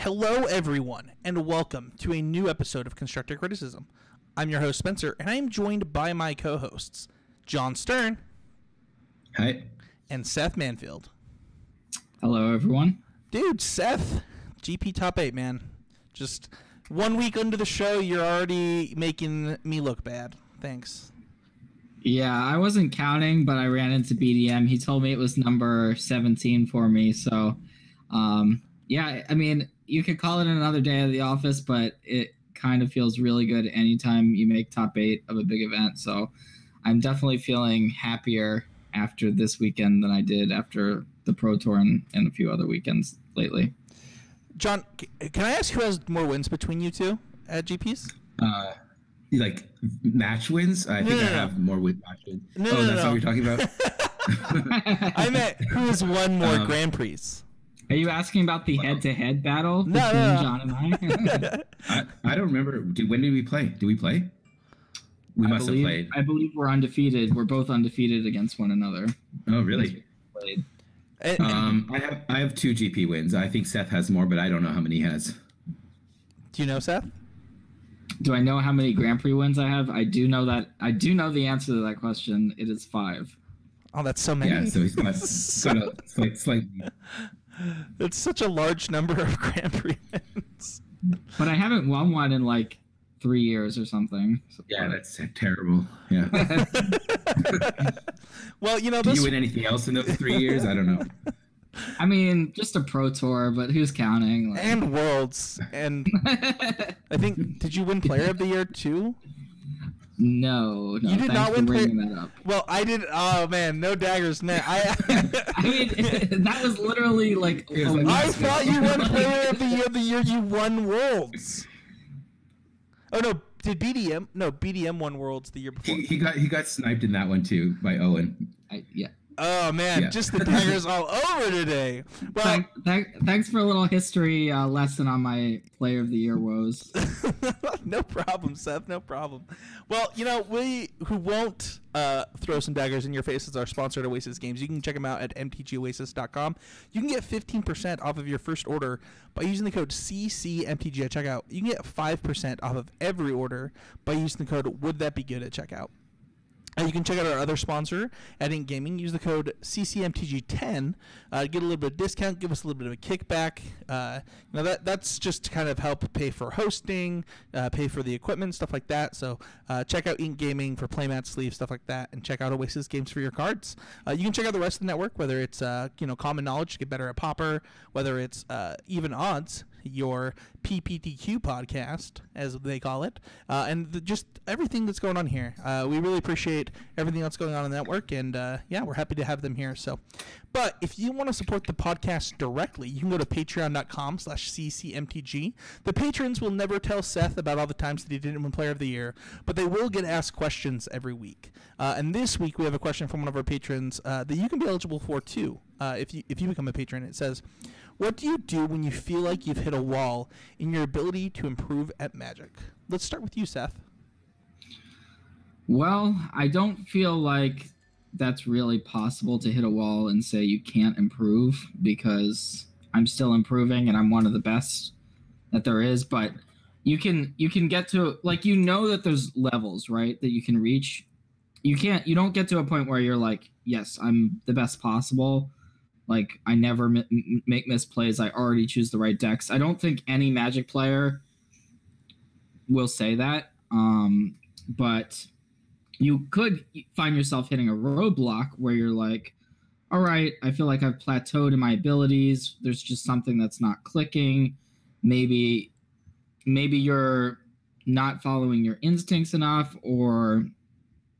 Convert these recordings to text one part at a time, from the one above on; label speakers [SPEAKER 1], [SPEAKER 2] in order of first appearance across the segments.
[SPEAKER 1] Hello, everyone, and welcome to a new episode of Constructive Criticism. I'm your host, Spencer, and I am joined by my co-hosts, John Stern.
[SPEAKER 2] Hi.
[SPEAKER 1] And Seth Manfield.
[SPEAKER 3] Hello, everyone.
[SPEAKER 1] Dude, Seth, GP top 8, man. Just 1 week into the show, you're already making me look bad. Thanks.
[SPEAKER 3] Yeah, I wasn't counting, but I ran into BDM. He told me it was number 17 for me, so... yeah, I mean, you could call it another day of the office, but it kind of feels really good anytime you make top 8 of a big event. So I'm definitely feeling happier after this weekend than I did after the Pro Tour and a few other weekends lately.
[SPEAKER 1] John, can I ask who has more wins between you two at GPs?
[SPEAKER 2] Like match wins? I think I have more match wins. That's what you're talking about?
[SPEAKER 1] I meant who has won more Grand Prix.
[SPEAKER 3] Are you asking about the head-to-head battle between John and I?
[SPEAKER 2] I don't remember. When did we play? Did we play? We must have played.
[SPEAKER 3] I believe we're undefeated. We're both undefeated against one another.
[SPEAKER 2] Oh, really? I have 2 GP wins. I think Seth has more, but I don't know how many he has.
[SPEAKER 1] Do you know, Seth?
[SPEAKER 3] Do I know how many Grand Prix wins I have? I do know that. I do know the answer to that question. It is 5.
[SPEAKER 1] Oh, that's so many.
[SPEAKER 2] Yeah, so he's got slightly.
[SPEAKER 1] It's such a large number of Grand Prix wins.
[SPEAKER 3] But I haven't won one in like 3 years or something.
[SPEAKER 2] Yeah, that's terrible. Yeah.
[SPEAKER 1] Well, you know,
[SPEAKER 2] did you win anything else in those 3 years? I don't know.
[SPEAKER 3] I mean, just a Pro Tour, but who's counting? Like...
[SPEAKER 1] And Worlds. And I think, did you win Player of the Year too?
[SPEAKER 3] No.
[SPEAKER 1] You did not win
[SPEAKER 3] that up.
[SPEAKER 1] Well, I did. Oh man, no daggers, man. I
[SPEAKER 3] mean, that was literally like.
[SPEAKER 1] I thought you won Player of the Year. The year you won Worlds. Oh no, did BDM? No, BDM won Worlds the year before.
[SPEAKER 2] He got sniped in that one too by Owen.
[SPEAKER 3] Yeah.
[SPEAKER 1] Oh man, yeah. Just the daggers all over today. Well,
[SPEAKER 3] thanks for a little history lesson on my Player of the Year woes.
[SPEAKER 1] No problem, Seth. No problem. Well, you know, we who won't throw some daggers in your faces are sponsored Oasis Games. You can check them out at mtgoasis.com. You can get 15% off of your first order by using the code CCMTG at checkout. You can get 5% off of every order by using the code Would That Be Good at checkout. You can check out our other sponsor, at Ink Gaming. Use the code CCMTG10. Get a little bit of discount. Give us a little bit of a kickback. That's just to kind of help pay for hosting, pay for the equipment, stuff like that. So check out Ink Gaming for playmats, sleeves, stuff like that, and check out Oasis Games for your cards. You can check out the rest of the network, whether it's Common Knowledge to get better at Popper, whether it's Even Odds, your PPTQ podcast, as they call it, and just everything that's going on here. We really appreciate everything that's going on in the network, and we're happy to have them here. So, but if you want to support the podcast directly, you can go to patreon.com/ccmtg. The patrons will never tell Seth about all the times that he didn't win Player of the Year, but they will get asked questions every week. And this week we have a question from one of our patrons that you can be eligible for too if you become a patron. It says, what do you do when you feel like you've hit a wall in your ability to improve at Magic? Let's start with you, Seth.
[SPEAKER 3] Well, I don't feel like that's really possible to hit a wall and say you can't improve, because I'm still improving and I'm one of the best that there is. But you can get to, like, that there's levels, right, that you can reach. You don't get to a point where you're like, yes, I'm the best possible. Like, I never make misplays. I already choose the right decks. I don't think any Magic player will say that. But you could find yourself hitting a roadblock where you're like, all right, I feel like I've plateaued in my abilities. There's just something that's not clicking. Maybe you're not following your instincts enough, or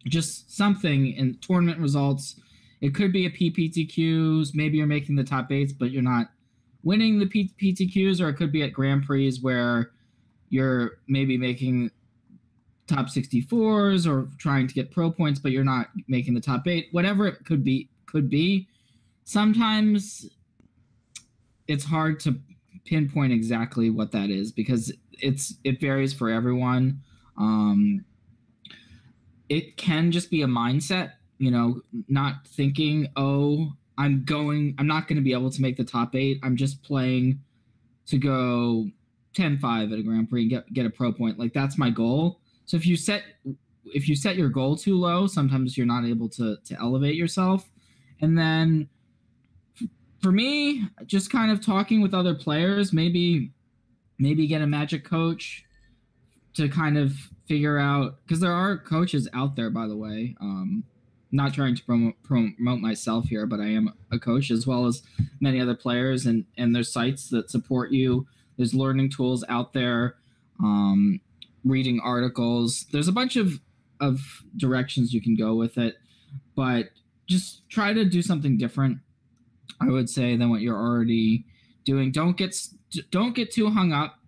[SPEAKER 3] just something in tournament results. It could be a PPTQs. Maybe you're making the top 8s, but you're not winning the PTQs, or it could be at Grand Prix where you're maybe making top 64s or trying to get pro points, but you're not making the top 8. Whatever it could be. Sometimes it's hard to pinpoint exactly what that is, because it varies for everyone. It can just be a mindset. Not thinking, I'm not going to be able to make the top 8. I'm just playing to go 10-5 at a Grand Prix and get a pro point. Like that's my goal. So if you set your goal too low, sometimes you're not able to elevate yourself. And then for me, just kind of talking with other players, maybe get a Magic coach to kind of figure out, because there are coaches out there, by the way. Not trying to promote myself here, but I am a coach as well as many other players, and there's sites that support you. There's learning tools out there, reading articles. There's a bunch of directions you can go with it, but just try to do something different, I would say, than what you're already doing. Don't get too hung up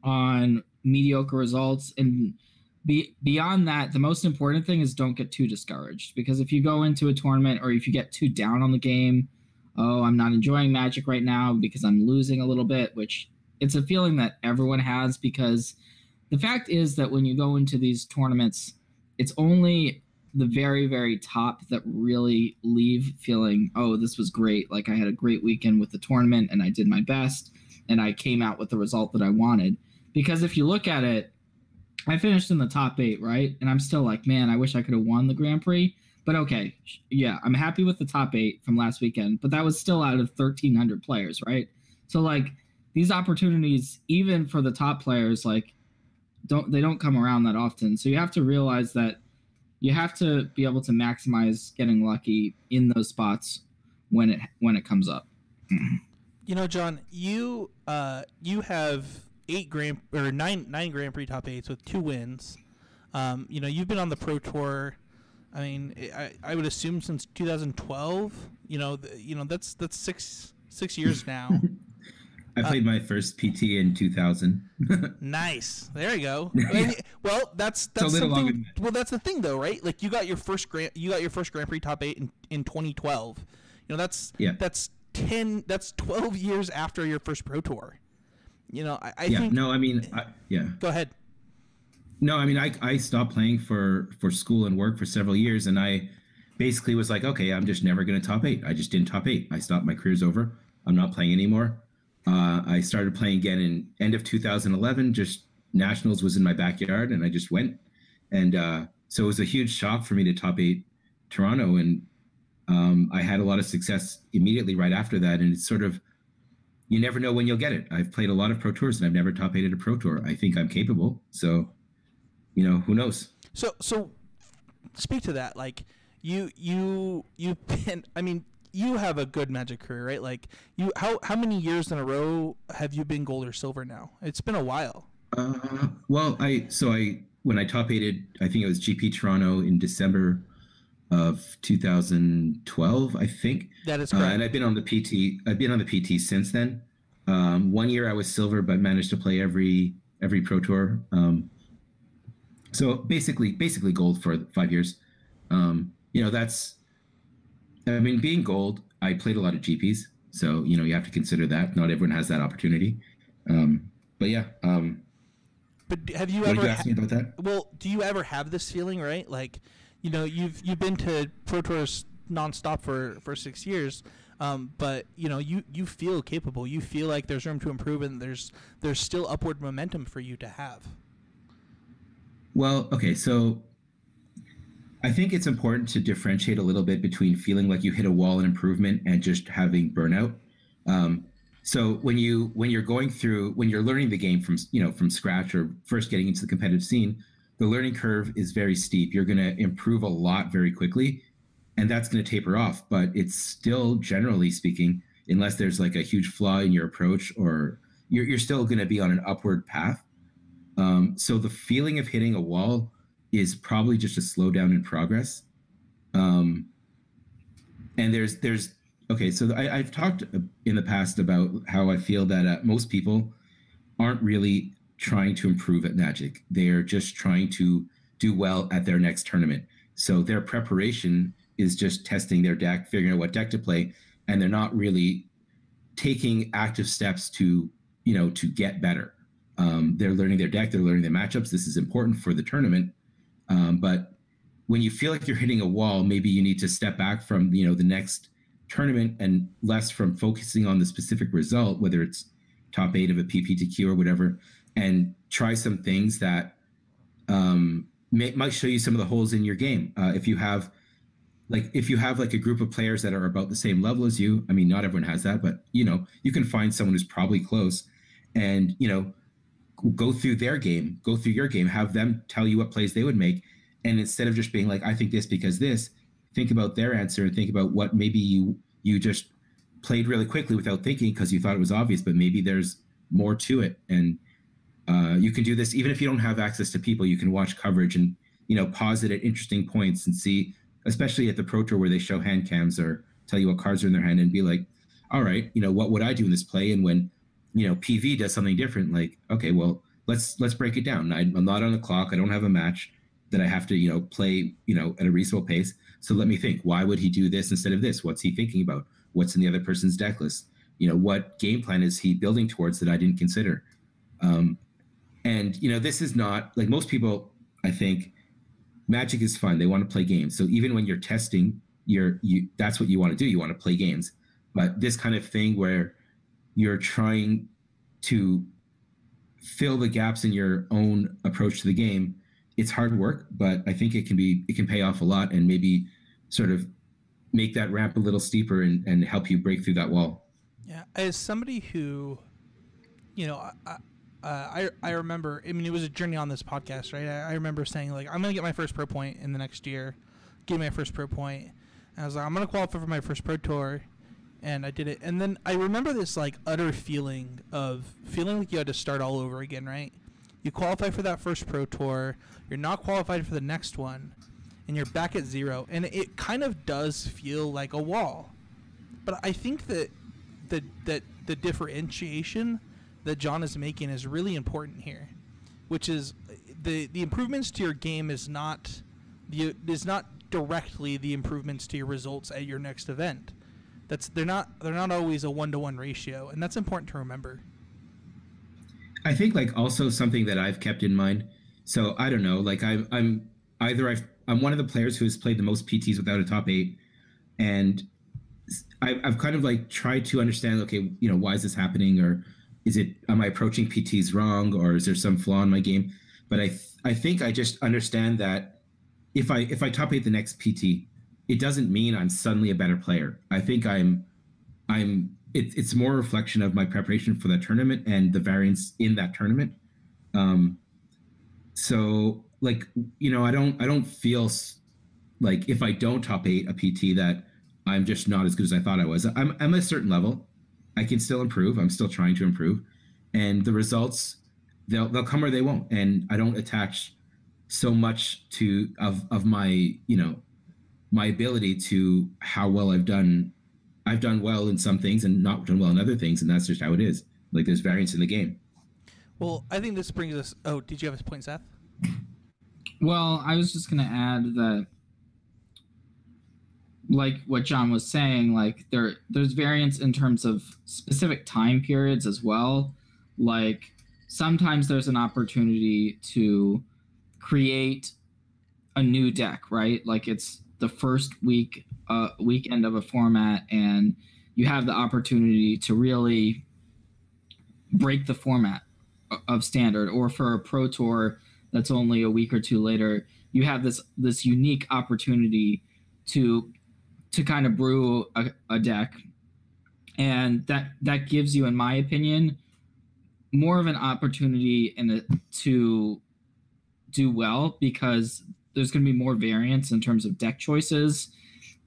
[SPEAKER 3] on mediocre results, and beyond that, the most important thing is don't get too discouraged, because if you go into a tournament or if you get too down on the game, oh, I'm not enjoying Magic right now because I'm losing a little bit, which it's a feeling that everyone has, because the fact is that when you go into these tournaments, it's only the very, very top that really leave feeling, oh, this was great. Like I had a great weekend with the tournament and I did my best and I came out with the result that I wanted. Because if you look at it, I finished in the top 8, right? And I'm still like, man, I wish I could have won the Grand Prix. But okay, yeah, I'm happy with the top 8 from last weekend, but that was still out of 1,300 players, right? So like these opportunities, even for the top players, like they don't come around that often. So you have to realize that you have to be able to maximize getting lucky in those spots when it comes up.
[SPEAKER 1] You know, John, you have 9 Grand Prix top 8s with 2 wins. You know, you've been on the Pro Tour. I mean, I would assume since 2012. You know, that's 6 years now.
[SPEAKER 2] I played my first PT in 2000.
[SPEAKER 1] Nice. There you go. Well, that's
[SPEAKER 2] a little longer
[SPEAKER 1] something.
[SPEAKER 2] than that.
[SPEAKER 1] Well, that's the thing, though, right? Like you got your first Grand Prix top 8 in 2012. You know, that's 12 years after your first Pro Tour. You know, I think.
[SPEAKER 2] No, I mean,
[SPEAKER 1] Go ahead.
[SPEAKER 2] No, I mean, I stopped playing for school and work for several years, and I basically was like, okay, I'm just never going to top 8. I just didn't top 8. I stopped. My career's over. I'm not playing anymore. I started playing again in end of 2011. Just Nationals was in my backyard, and I just went. And so it was a huge shock for me to top 8 Toronto, and I had a lot of success immediately right after that. And it's sort of, you never know when you'll get it. I've played a lot of Pro Tours, and I've never top 8'd a Pro Tour. I think I'm capable. So, you know, who knows? So
[SPEAKER 1] speak to that. Like you've been, I mean, you have a good Magic career, right? Like how many years in a row have you been gold or silver now? It's been a while.
[SPEAKER 2] Well, when I top 8'd, I think it was GP Toronto in December of 2012, I think.
[SPEAKER 1] That is correct.
[SPEAKER 2] And I've been on the PT since then. 1 year I was silver, but managed to play every Pro Tour. So basically gold for 5 years. You know, being gold, I played a lot of GPs. So, you know, you have to consider that. Not everyone has that opportunity. But yeah.
[SPEAKER 1] But have you
[SPEAKER 2] what
[SPEAKER 1] ever
[SPEAKER 2] did you ask me about that?
[SPEAKER 1] Well, do you ever have this feeling, right? Like, you know, you've been to Pro Tours nonstop for 6 years, but you know, you feel capable. You feel like there's room to improve, and there's still upward momentum for you to have.
[SPEAKER 2] Well, okay, so I think it's important to differentiate a little bit between feeling like you hit a wall in improvement and just having burnout. So when you're learning the game from scratch or first getting into the competitive scene, the learning curve is very steep. You're going to improve a lot very quickly, and that's going to taper off. But it's still, generally speaking, unless there's like a huge flaw in your approach, or you're still going to be on an upward path. So the feeling of hitting a wall is probably just a slowdown in progress. And okay, so I've talked in the past about how I feel that most people aren't really trying to improve at Magic. They're just trying to do well at their next tournament. So their preparation is just testing their deck, figuring out what deck to play, and they're not really taking active steps to get better. They're learning their deck, they're learning their matchups. This is important for the tournament. But when you feel like you're hitting a wall, maybe you need to step back from, the next tournament and less from focusing on the specific result, whether it's top 8 of a PPTQ or whatever, and try some things that might show you some of the holes in your game. If you have like a group of players that are about the same level as you, I mean, not everyone has that, but you can find someone who's probably close, and go through their game, go through your game, have them tell you what plays they would make, and instead of just being like, I think this because this, think about their answer and think about what maybe you just played really quickly without thinking because you thought it was obvious, but maybe there's more to it. And you can do this even if you don't have access to people. You can watch coverage and pause it at interesting points and see, especially at the Pro Tour where they show hand cams or tell you what cards are in their hand, and be like, all right, what would I do in this play? And when PV does something different, like, okay, well, let's break it down. I'm not on the clock. I don't have a match that I have to play at a reasonable pace. So let me think, why would he do this instead of this? What's he thinking about? What's in the other person's deck list? What game plan is he building towards that I didn't consider? And this is not like most people. I think Magic is fun. They want to play games. So even when you're testing, that's what you want to do. You want to play games. But this kind of thing where you're trying to fill the gaps in your own approach to the game, it's hard work, but I think it can pay off a lot, and maybe sort of make that ramp a little steeper and help you break through that wall.
[SPEAKER 1] Yeah, as somebody who, I remember, I mean, it was a journey on this podcast, right? I remember saying, like, I'm going to get my first pro point in the next year, get my first pro point. And I was like, I'm going to qualify for my first pro tour. And I did it. And then I remember this, like, utter feeling like you had to start all over again, right? You qualify for that first pro tour, you're not qualified for the next one, and you're back at 0. And it kind of does feel like a wall. But I think that the differentiation that John is making is really important here, which is the improvements to your game is not directly the improvements to your results at your next event. They're not always a 1-to-1 ratio, and that's important to remember.
[SPEAKER 2] I think like also something that I've kept in mind. So I don't know, like I'm one of the players who has played the most PTs without a top 8, and I've kind of like tried to understand, okay, why is this happening, or am I approaching PTs wrong, or is there some flaw in my game? But I think I just understand that if I top 8 the next PT, it doesn't mean I'm suddenly a better player. I think it's more a reflection of my preparation for that tournament and the variance in that tournament. So like, I don't feel like if I don't top 8 a PT that I'm just not as good as I thought I was. I'm at a certain level. I can still improve. I'm still trying to improve, and the results they'll come or they won't. And I don't attach so much of my my ability to how well I've done. I've done well in some things and not done well in other things, and that's just how it is. Like, there's variance in the game.
[SPEAKER 1] Well, I think this brings us... Oh, did you have a point, Seth?
[SPEAKER 3] Well, I was just going to add that, like what John was saying, like there's variance in terms of specific time periods as well. Like, sometimes there's an opportunity to create a new deck, right? Like, it's the first weekend of a format, and you have the opportunity to really break the format of standard. Or for a pro tour that's only a week or two later, you have this unique opportunity to kind of brew a deck, and that gives you, in my opinion, more of an opportunity to do well, because there's going to be more variance in terms of deck choices,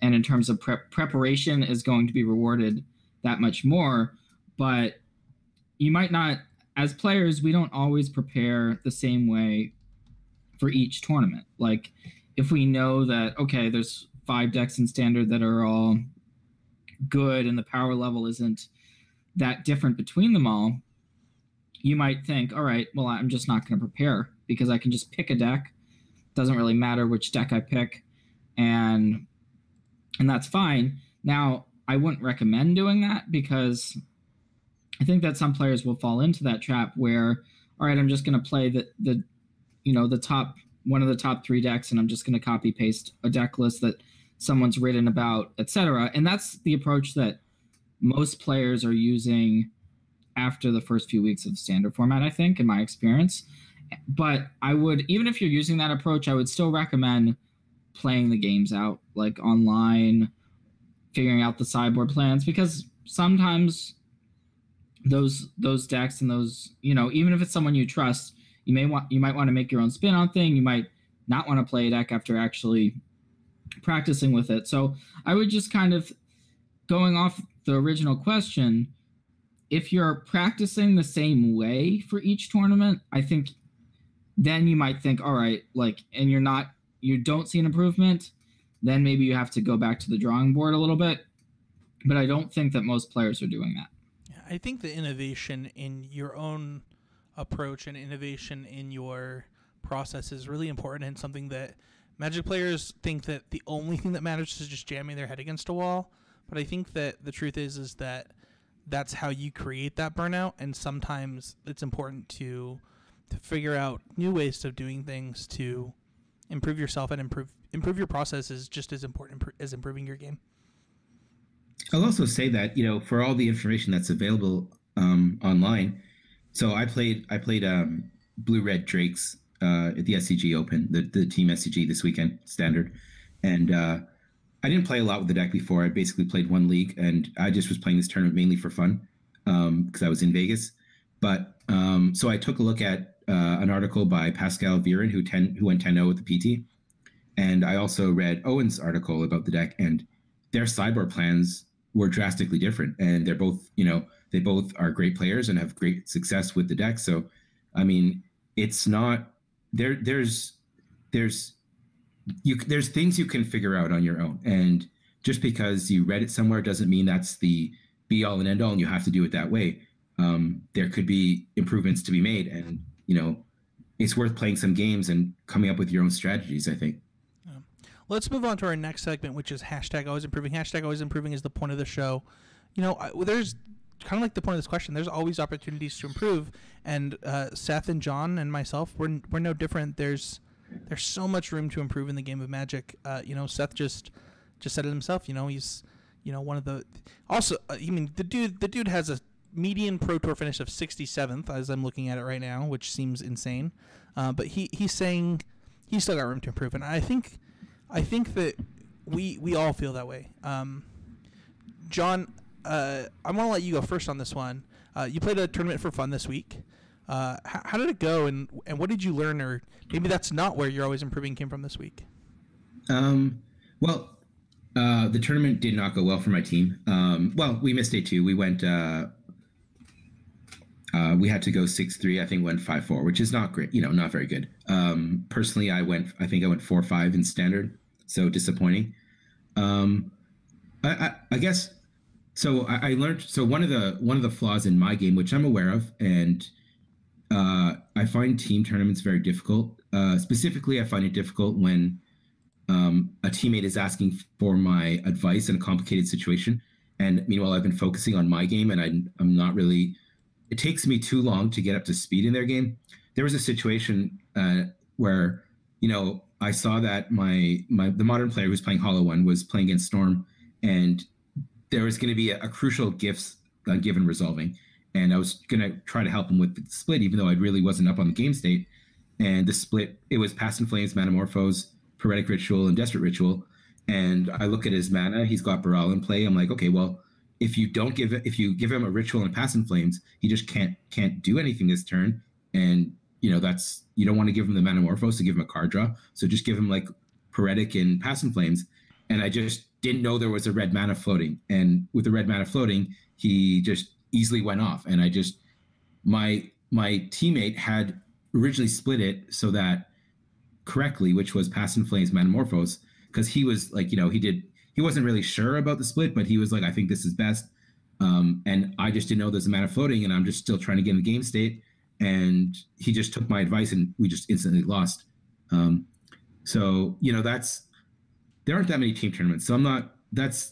[SPEAKER 3] and in terms of preparation is going to be rewarded that much more. But you might not, as players, we don't always prepare the same way for each tournament. Like, if we know that, okay, there's 5 decks in standard that are all good and the power level isn't that different between them all, you might think, all right, well, I'm just not going to prepare because I can just pick a deck. Doesn't really matter which deck I pick, and that's fine. Now, I wouldn't recommend doing that, because I think that some players will fall into that trap where, all right, I'm just going to play the top one of the top 3 decks, and I'm just going to copy paste a deck list that someone's written about, etc. And that's the approach that most players are using after the first few weeks of standard format, I think, in my experience. But I would, even if you're using that approach, I would still recommend playing the games out, like online, figuring out the sideboard plans, because sometimes those decks and those, even if it's someone you trust, you might want to make your own spin on thing. You might not want to play a deck after actually practicing with it. So I would just kind of, going off the original question, if you're practicing the same way for each tournament, I think then you might think, all right, and you don't see an improvement, then maybe you have to go back to the drawing board a little bit. But I don't think that most players are doing that.
[SPEAKER 1] I think the innovation in your own approach and innovation in your process is really important, and something that Magic players think that the only thing that matters is just jamming their head against a wall. But I think that the truth is that that's how you create that burnout, and sometimes it's important to figure out new ways of doing things to improve yourself, and improve your process is just as important as improving your game.
[SPEAKER 2] I'll also say that, for all the information that's available online, so I played Blue-Red Drakes at the SCG Open, the Team SCG this weekend, standard. And I didn't play a lot with the deck before. I basically played one league, and I just was playing this tournament mainly for fun because I was in Vegas. But so I took a look at an article by Pascal Viren, who went 10-0 with the PT. And I also read Owen's article about the deck, and their sideboard plans were drastically different. And they're both, they both are great players and have great success with the deck. So, I mean, it's not there's things you can figure out on your own. And just because you read it somewhere doesn't mean that's the be all and end all, and you have to do it that way. There could be improvements to be made, and it's worth playing some games and coming up with your own strategies, I think.
[SPEAKER 1] Let's move on to our next segment, which is hashtag always improving. Hashtag always improving is the point of the show. There's kind of like the point of this question. There's always opportunities to improve, and Seth and John and myself, we're no different. There's so much room to improve in the game of Magic. Seth just said it himself. He's one of the, also the dude has a median Pro Tour finish of 67th as I'm looking at it right now, which seems insane. But he's saying he's still got room to improve, and I think that we all feel that way. John, I want to let you go first on this one. You played a tournament for fun this week. How did it go, and what did you learn, or maybe that's not where you're always improving came from this week?
[SPEAKER 2] Well, the tournament did not go well for my team. Well, we missed day 2. We went. We had to go 6-3. I think went 5-4, which is not great. Not very good. Personally, I think I went 4-5 in standard, so disappointing. I guess. So I learned. So one of the flaws in my game, which I'm aware of, and I find team tournaments very difficult. Specifically, I find it difficult when a teammate is asking for my advice in a complicated situation, and meanwhile I've been focusing on my game, and I'm not really. It takes me too long to get up to speed in their game. There was a situation where I saw that the modern player who's playing Hollow One was playing against Storm, and there was going to be a crucial gifts given resolving, and I was going to try to help him with the split, even though I really wasn't up on the game state. And the split, it was Past in Flames, Manamorphose, Poetic Ritual, and Desperate Ritual. And I look at his mana; he's got Baral in play. I'm like, okay, well, if you give him a Ritual and Past in Flames, he just can't do anything this turn. And you don't want to give him the Manamorphose to give him a card draw. So just give him like Poetic and Past in Flames. And I just didn't know there was a red mana floating. And with the red mana floating, he just easily went off. And my teammate had originally split it so that correctly, which was Past in Flames, Manamorphose, because he was like, he wasn't really sure about the split, but he was like, I think this is best. And I just didn't know there's a mana floating, and I'm just still trying to get in the game state. And he just took my advice, and we just instantly lost. So there aren't that many team tournaments. So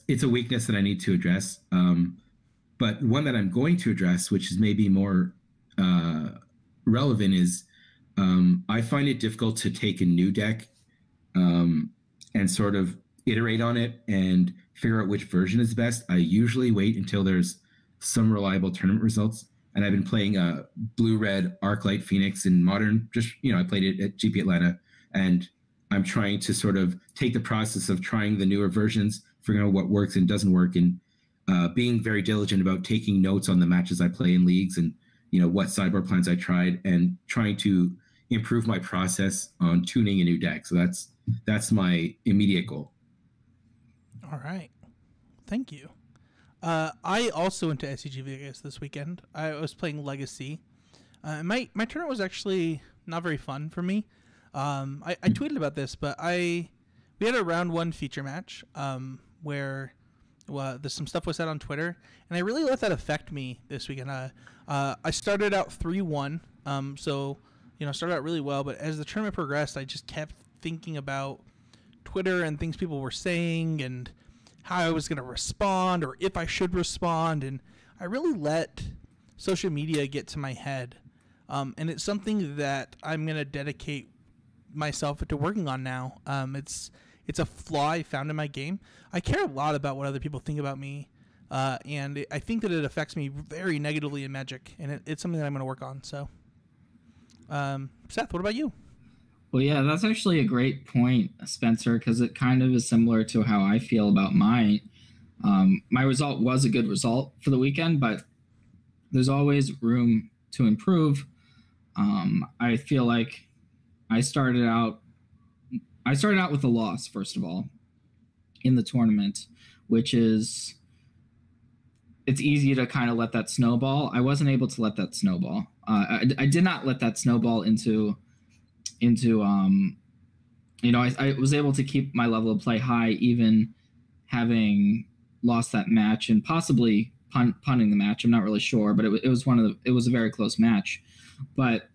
[SPEAKER 2] it's a weakness that I need to address. But one that I'm going to address, which is maybe more relevant, is I find it difficult to take a new deck and sort of iterate on it and figure out which version is best. I usually wait until there's some reliable tournament results. and I've been playing Blue Red Arclight Phoenix in Modern. Just I played it at GP Atlanta, and I'm trying to sort of take the process of trying the newer versions, figuring out what works and doesn't work, and being very diligent about taking notes on the matches I play in leagues and what sideboard plans I tried, and trying to improve my process on tuning a new deck. So that's my immediate goal.
[SPEAKER 1] All right, thank you. I also went to SCG Vegas this weekend. I was playing Legacy. My tournament was actually not very fun for me. I tweeted about this, but we had a round 1 feature match where some stuff was said on Twitter, and I really let that affect me this weekend. I started out 3-1, so started out really well, but as the tournament progressed, I just kept thinking about Twitter and things people were saying and how I was going to respond or if I should respond, and I really let social media get to my head, and it's something that I'm going to dedicate myself to working on now. It's a flaw I found in my game. I care a lot about what other people think about me, and I think that it affects me very negatively in Magic, and it's something that I'm going to work on. So, Seth, what about you?
[SPEAKER 3] Well, yeah, that's actually a great point, Spencer, because it kind of is similar to how I feel about mine. My result was a good result for the weekend, but there's always room to improve. I feel like I started out with a loss, first of all, in the tournament, which is, it's easy to kind of let that snowball. I wasn't able to let that snowball. I did not let that snowball into I was able to keep my level of play high, even having lost that match and possibly punting the match. I'm not really sure, but it was a very close match. But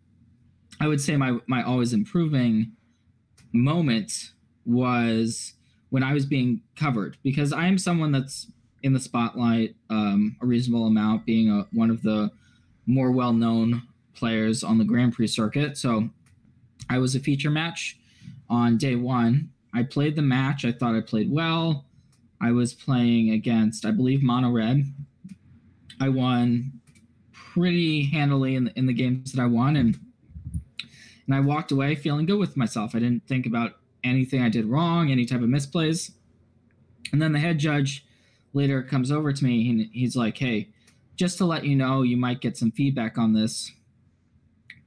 [SPEAKER 3] I would say my always improving moment was when I was being covered, because I am someone that's in the spotlight a reasonable amount, being one of the more well-known players on the Grand Prix circuit. So I was a feature match on day 1. I played the match. I thought I played well. I was playing against, I believe, Mono Red. I won pretty handily in the games that I won, and I walked away feeling good with myself. I didn't think about anything I did wrong, any type of misplays. And then the head judge later comes over to me, and he's like, "Hey, just to let you know, you might get some feedback on this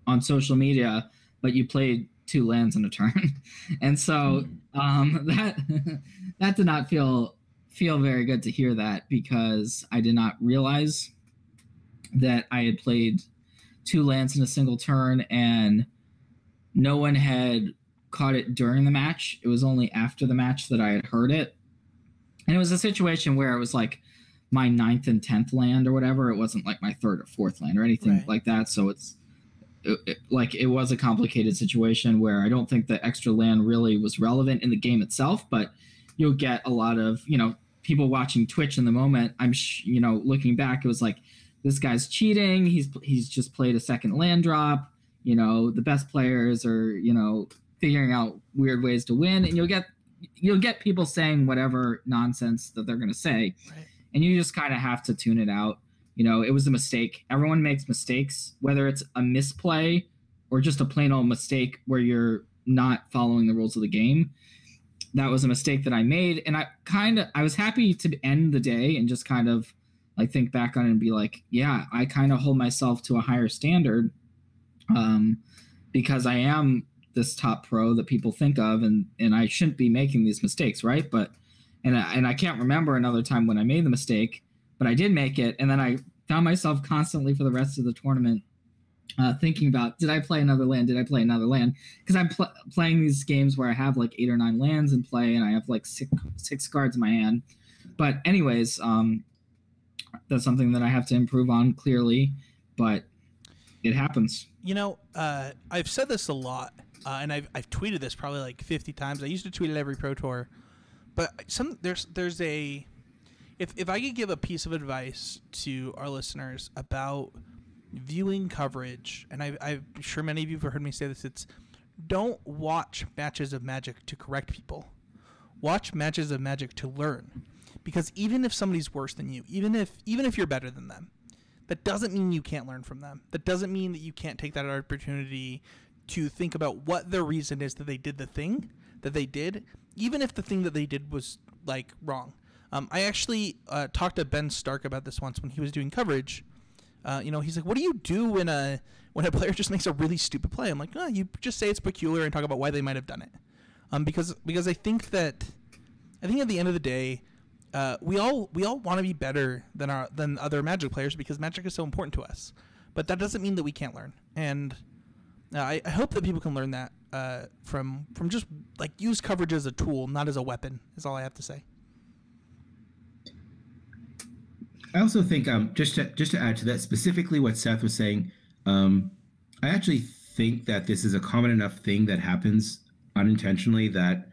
[SPEAKER 3] on social media, but you played 2 lands in a turn." And so that did not feel very good to hear that, because I did not realize that I had played 2 lands in a single turn, and no one had caught it during the match. It was only after the match that I had heard it. And it was a situation where it was like my 9th and 10th land or whatever. It wasn't like my 3rd or 4th land or anything like that. So it was a complicated situation where I don't think the extra land really was relevant in the game itself, but you'll get a lot of, people watching Twitch in the moment. I'm looking back, it was like, this guy's cheating. He's just played a second land drop. The best players are, figuring out weird ways to win, and you'll get people saying whatever nonsense that they're going to say. Right. And you just kind of have to tune it out. It was a mistake. Everyone makes mistakes, whether it's a misplay or just a plain old mistake where you're not following the rules of the game. That was a mistake that I made. And I was happy to end the day and just kind of like think back on it and be like, yeah, I kind of hold myself to a higher standard, because I am this top pro that people think of, and I shouldn't be making these mistakes. Right. But, and I can't remember another time when I made the mistake, but I did make it. And then I found myself constantly for the rest of the tournament thinking about, did I play another land? Did I play another land? Because I'm playing these games where I have like 8 or 9 lands in play, and I have like six cards in my hand. But anyways, that's something that I have to improve on, clearly, but it happens.
[SPEAKER 1] I've said this a lot, and I've tweeted this probably like 50 times. I used to tweet it every Pro Tour, but there's a, if I could give a piece of advice to our listeners about viewing coverage, and I'm sure many of you have heard me say this, it's don't watch matches of Magic to correct people. Watch matches of Magic to learn. Because even if somebody's worse than you, even if you're better than them, that doesn't mean you can't learn from them. That doesn't mean that you can't take that opportunity to think about what their reason is that they did the thing that they did, even if the thing that they did was like wrong. I actually talked to Ben Stark about this once when he was doing coverage. He's like, what do you do when a player just makes a really stupid play? I'm like, you just say it's peculiar and talk about why they might have done it. Because I think at the end of the day, we all want to be better than other Magic players because Magic is so important to us. But that doesn't mean that we can't learn. And I hope that people can learn that from just like use coverage as a tool, not as a weapon. Is all I have to say.
[SPEAKER 2] I also think just to add to that, specifically what Seth was saying, I actually think that this is a common enough thing that happens unintentionally that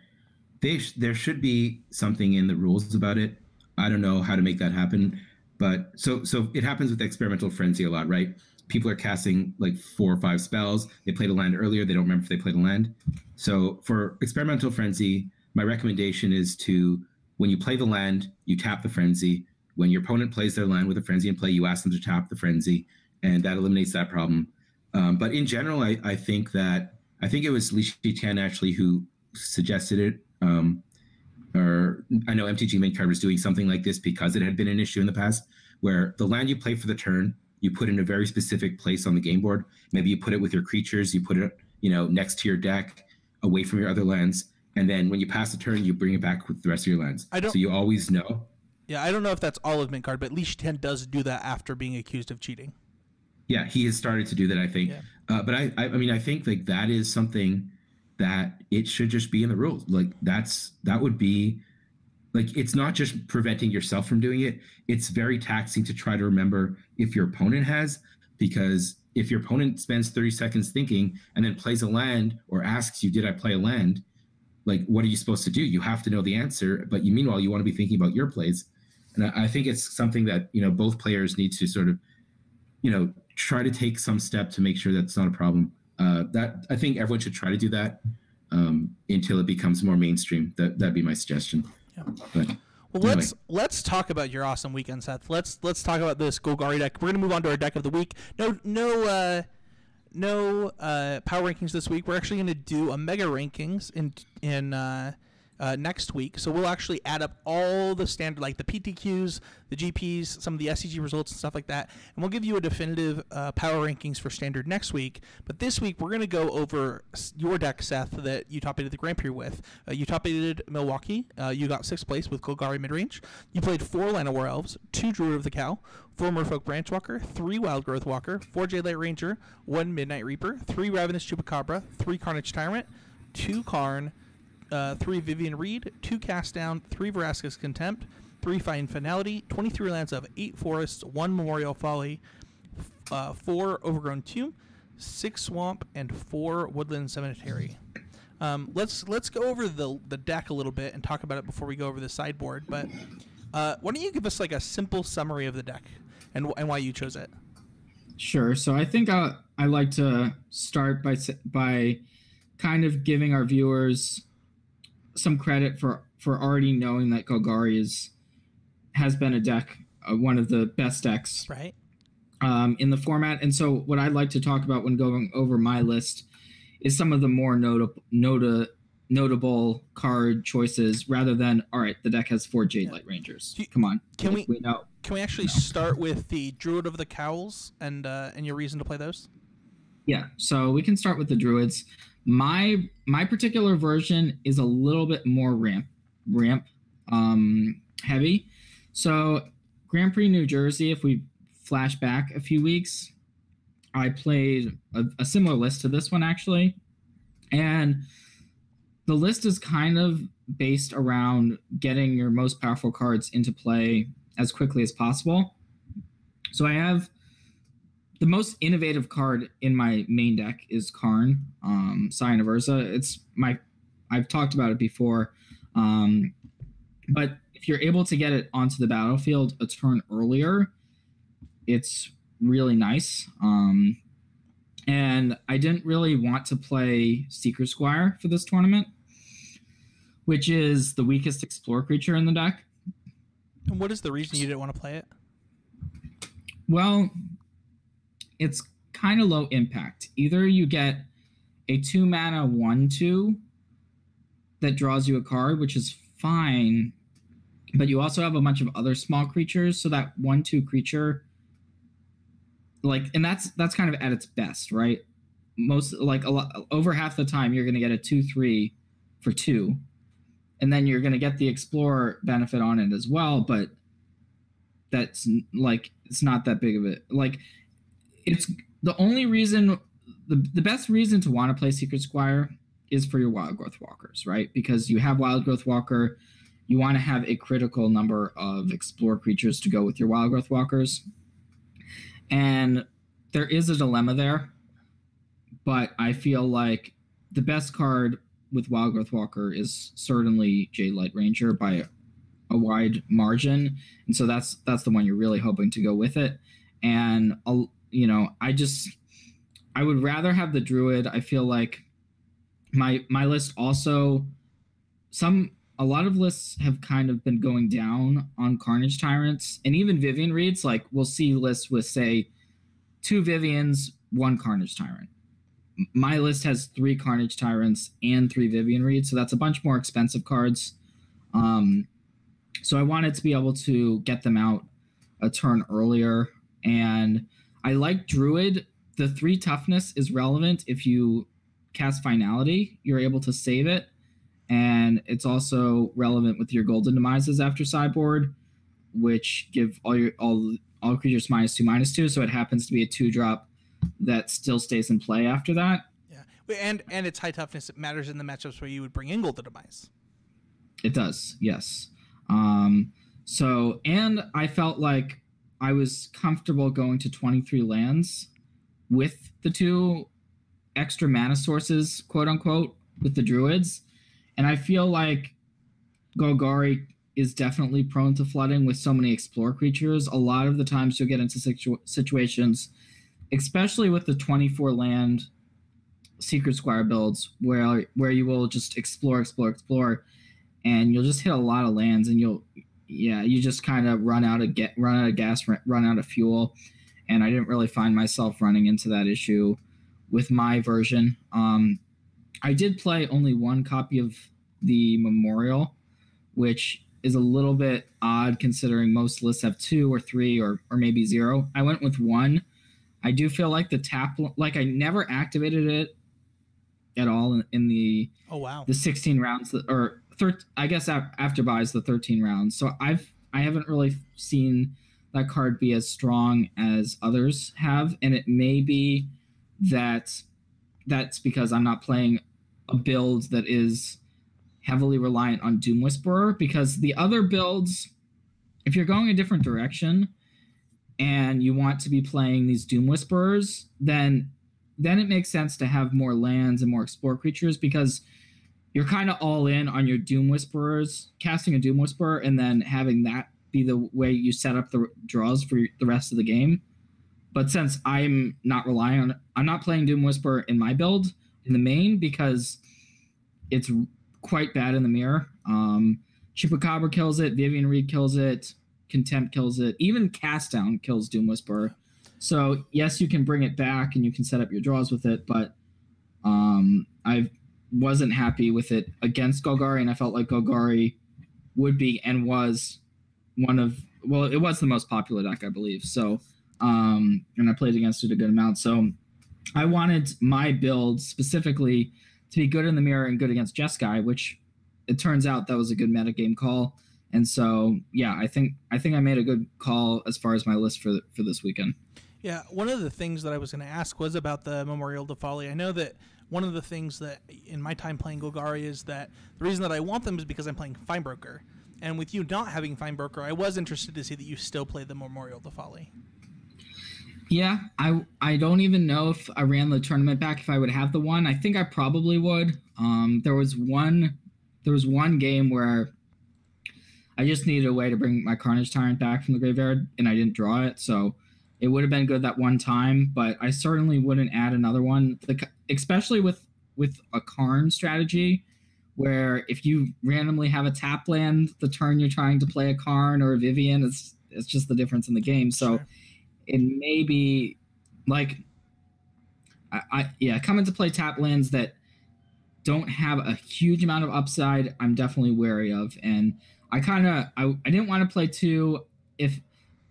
[SPEAKER 2] there should be something in the rules about it. I don't know how to make that happen, but so it happens with Experimental Frenzy a lot, right? People are casting like 4 or 5 spells. They played a land earlier. They don't remember if they played a land. So for Experimental Frenzy, my recommendation is to, when you play the land, you tap the Frenzy. When your opponent plays their land with a Frenzy in play, you ask them to tap the Frenzy, and that eliminates that problem. But in general, I think it was Li Shiqian actually who suggested it. Or I know MTG Main Card was doing something like this because it had been an issue in the past, where the land you play for the turn, you put in a very specific place on the game board. Maybe you put it with your creatures, you put it, next to your deck, away from your other lands, and then when you pass the turn, you bring it back with the rest of your lands. So you always know.
[SPEAKER 1] Yeah, I don't know if that's all of Mint Card, but Li Shiqian does do that after being accused of cheating.
[SPEAKER 2] Yeah, he has started to do that, I think. Yeah. But I think like that is something that it should just be in the rules. Like that would be like, it's not just preventing yourself from doing it. It's very taxing to try to remember if your opponent has, because if your opponent spends 30 seconds thinking and then plays a land or asks you, did I play a land? Like, what are you supposed to do? You have to know the answer, but meanwhile, you want to be thinking about your plays. And I think it's something that, both players need to sort of, try to take some step to make sure that's not a problem. That I think everyone should try to do that until it becomes more mainstream. That'd be my suggestion. Yeah. But,
[SPEAKER 1] well, anyway. Let's talk about your awesome weekend, Seth. Let's talk about this Golgari deck. We're gonna move on to our deck of the week. No power rankings this week. We're actually gonna do a mega rankings in next week. So we'll actually add up all the standard, like the PTQs, the GPs, some of the SCG results and stuff like that. And we'll give you a definitive power rankings for standard next week. But this week, we're going to go over your deck, Seth, that you top-aided the Grand Prix with. You top-aided Milwaukee. You got 6th place with Golgari Midrange. You played 4 Llanowar Elves, 2 Druid of the Cow, 4 Merfolk Branchwalker, 3 Wild Growth Walker, 4 Jadelight Ranger, 1 Midnight Reaper, 3 Ravenous Chupacabra, 3 Carnage Tyrant, 2 Karn, 3 Vivian Reed, 2 Cast Down, 3 Vraska's Contempt, 3 Fine Finality, 23 lands of 8 Forests, 1 Memorial Folly, 4 Overgrown Tomb, 6 Swamp, and 4 Woodland Cemetery. Let's go over the deck a little bit and talk about it before we go over the sideboard. But why don't you give us like a simple summary of the deck and why you chose it?
[SPEAKER 3] Sure. So I think I like to start by kind of giving our viewers some credit for already knowing that Golgari has been a deck, one of the best decks,
[SPEAKER 1] right,
[SPEAKER 3] in the format. And so what I'd like to talk about when going over my list is some of the more notable card choices, rather than, all right, the deck has 4 Jadelight Rangers. Come on,
[SPEAKER 1] can we actually start with the Druid of the Cowls and your reason to play those?
[SPEAKER 3] Yeah, so we can start with the Druids. My particular version is a little bit more ramp heavy. So Grand Prix New Jersey, if we flash back a few weeks, I played a similar list to this one actually. And the list is kind of based around getting your most powerful cards into play as quickly as possible. So I have the most innovative card in my main deck is Karn, Scion of Urza. I've talked about it before, but if you're able to get it onto the battlefield a turn earlier, it's really nice. And I didn't really want to play Seeker Squire for this tournament, which is the weakest Explore creature in the deck.
[SPEAKER 1] And what is the reason you didn't want to play it?
[SPEAKER 3] Well, it's kind of low impact. Either you get a 2-mana 1/2 that draws you a card, which is fine, but you also have a bunch of other small creatures, so that 1/2 creature, like, and that's kind of at its best, right? Most, like, over half the time you're going to get a 2/3 for 2, and then you're going to get the Explorer benefit on it as well, but that's, like, it's not that big of it. Like, it's the only reason, the best reason to want to play Secret Squire is for your Wild Growth Walkers, right? Because you have Wild Growth Walker, you want to have a critical number of Explore creatures to go with your Wild Growth Walkers. And there is a dilemma there, but I feel like the best card with Wild Growth Walker is certainly Jade Light Ranger by a wide margin, and so that's the one you're really hoping to go with it. And you know, I would rather have the Druid. I feel like my list also, a lot of lists have kind of been going down on Carnage Tyrants, and even Vivian Reeds. Like, we'll see lists with, say, 2 Vivians, 1 Carnage Tyrant. My list has 3 Carnage Tyrants and 3 Vivian Reeds, so that's a bunch more expensive cards. So I wanted to be able to get them out a turn earlier, and I like Druid. The 3 toughness is relevant if you cast Finality. You're able to save it, and it's also relevant with your Golden Demises after sideboard, which give all creatures -2/-2. So it happens to be a 2-drop that still stays in play after that.
[SPEAKER 1] Yeah, and it's high toughness. It matters in the matchups where you would bring in Golden Demise.
[SPEAKER 3] It does, yes. So, and I felt like I was comfortable going to 23 lands with the 2 extra mana sources, quote unquote, with the Druids. And I feel like Golgari is definitely prone to flooding with so many Explore creatures. A lot of the times you'll get into situations, especially with the 24 land Secret Squire builds, where you will just explore, and you'll just hit a lot of lands, and you just kind of run out of gas, run out of fuel. And I didn't really find myself running into that issue with my version. I did play only 1 copy of the Memorial, which is a little bit odd considering most lists have 2 or 3 or maybe 0. I went with 1. I do feel like the tap, like, I never activated it at all in the the 16 rounds I guess after buys the 13 rounds. So I haven't really seen that card be as strong as others have, and it may be that's because I'm not playing a build that is heavily reliant on Doom Whisperer, because the other builds, if you're going a different direction and you want to be playing these Doom Whisperers, then it makes sense to have more lands and more Explore creatures, because you're kind of all in on your Doom Whisperers, casting a Doom Whisperer, and then having that be the way you set up the draws for the rest of the game. But since I'm not playing Doom Whisperer in my build in the main, because it's quite bad in the mirror. Chupacabra kills it, Vivian Reed kills it, Contempt kills it, even Cast Down kills Doom Whisperer. So yes, you can bring it back and you can set up your draws with it, but I wasn't happy with it against Golgari, and I felt like Golgari would be and was it was the most popular deck, I believe. So, and I played against it a good amount. So I wanted my build specifically to be good in the mirror and good against Jeskai, which it turns out that was a good metagame call. And so, yeah, I think I made a good call as far as my list for this weekend.
[SPEAKER 1] Yeah, one of the things that I was going to ask was about the Memorial de Folly. I know that one of the things that in my time playing Golgari is that the reason that I want them is because I'm playing Finebroker. And with you not having Finebroker, I was interested to see that you still play the Memorial de Folly.
[SPEAKER 3] Yeah, I don't even know if I ran the tournament back if I would have the one. I think I probably would. There was one game where I just needed a way to bring my Carnage Tyrant back from the graveyard, and I didn't draw it, so it would have been good that one time, but I certainly wouldn't add another one, especially with a Karn strategy, where if you randomly have a tap land the turn you're trying to play a Karn or a Vivian, it's just the difference in the game. So It may be like come into play tap lands that don't have a huge amount of upside. I'm definitely wary of, and I didn't want to play 2 if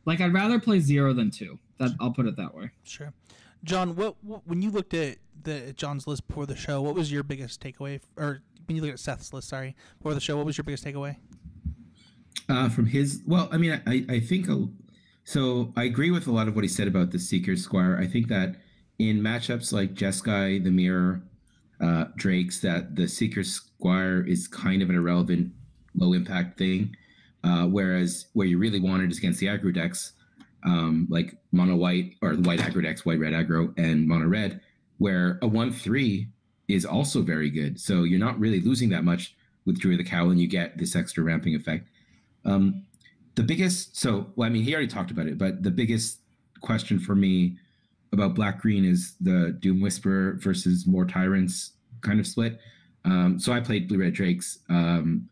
[SPEAKER 3] like I'd rather play 0 than 2. That I'll put it that way.
[SPEAKER 1] Sure. John, what when you looked at John's list before the show, what was your biggest takeaway? Or when you look at Seth's list, sorry, before the show, what was your biggest takeaway?
[SPEAKER 2] From his, well, I mean, I think so. I agree with a lot of what he said about the Seeker Squire. I think that in matchups like Jeskai, the Mirror, Drakes, that the Seeker Squire is kind of an irrelevant, low impact thing. Whereas where you really want it is against the aggro decks, like mono white or the white aggro decks, white red aggro and mono red, where a 1/3 is also very good. So you're not really losing that much with Druid of the Cowl, and you get this extra ramping effect. The biggest, I mean, he already talked about it, but the biggest question for me about Black Green is the Doom Whisperer versus more Tyrants kind of split. So I played Blue Red Drakes, and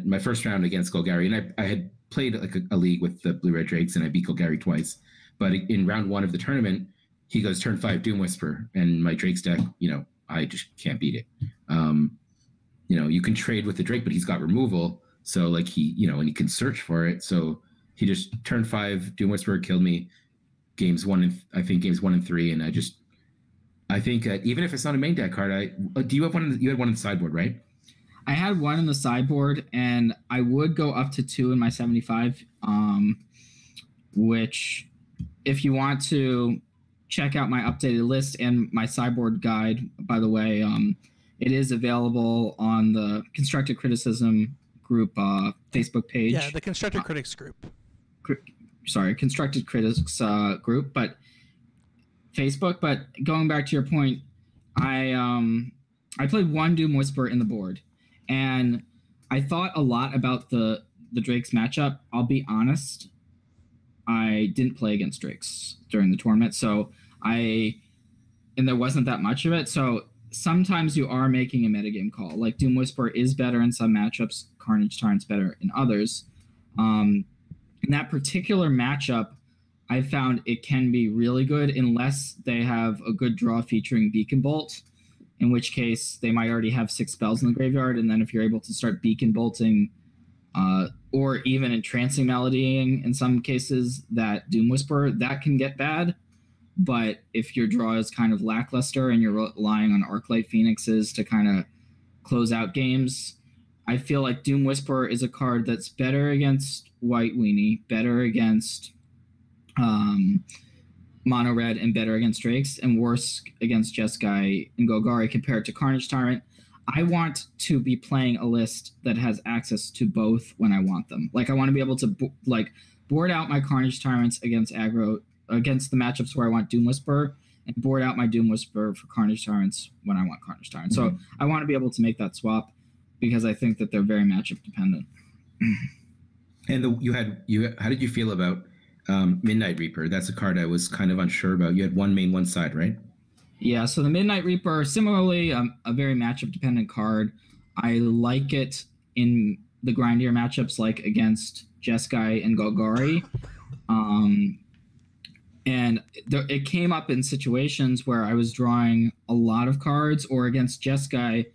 [SPEAKER 2] my first round against Golgari, and I had played like a league with the Blue Red Drakes, and I beat Golgari twice. But in round 1 of the tournament, he goes turn 5 Doom Whisperer, and my Drakes deck, I just can't beat it. You can trade with the Drake, but he's got removal. So like and he can search for it. So he just turned 5 Doom Whisperer, killed me games 1 and 3. And I think even if it's not a main deck card, do you have one? You had one in the sideboard, right?
[SPEAKER 3] I had one in the sideboard, and I would go up to 2 in my 75. Which, if you want to check out my updated list and my sideboard guide, by the way, it is available on the Constructed Criticism group Facebook page.
[SPEAKER 1] Yeah, the Constructed Critics group.
[SPEAKER 3] Constructed Critics group, but Facebook. But going back to your point, I played 1 Doom Whisperer in the board, and I thought a lot about the Drakes matchup. I'll be honest, I didn't play against Drakes during the tournament, and there wasn't that much of it. So sometimes you are making a metagame call. Like Doom Whisperer is better in some matchups, Carnage Tyrant's better in others. In that particular matchup, I found it can be really good unless they have a good draw featuring Beacon Bolt, in which case they might already have 6 spells in the graveyard. And then if you're able to start Beacon Bolting, or even entrancing melodying in some cases, that Doom Whisperer, that can get bad. But if your draw is kind of lackluster and you're relying on Arclight Phoenixes to kind of close out games, I feel like Doom Whisperer is a card that's better against White Weenie, better against Mono Red, and better against Drakes, and worse against Jeskai and Golgari compared to Carnage Tyrant. I want to be playing a list that has access to both when I want them. Like I want to be able to board out my Carnage Tyrants against aggro, against the matchups where I want Doom Whisperer, and board out my Doom Whisperer for Carnage Tyrants when I want Carnage Tyrants.
[SPEAKER 2] Mm-hmm.
[SPEAKER 3] So I want to be able to make that swap because I think that they're very matchup dependent.
[SPEAKER 2] And how did you feel about Midnight Reaper? That's a card I was kind of unsure about. You had one main, one side, right?
[SPEAKER 3] Yeah, so the Midnight Reaper, similarly, a very matchup dependent card. I like it in the grindier matchups like against Jeskai and Golgari. And it came up in situations where I was drawing a lot of cards, or against Jeskai,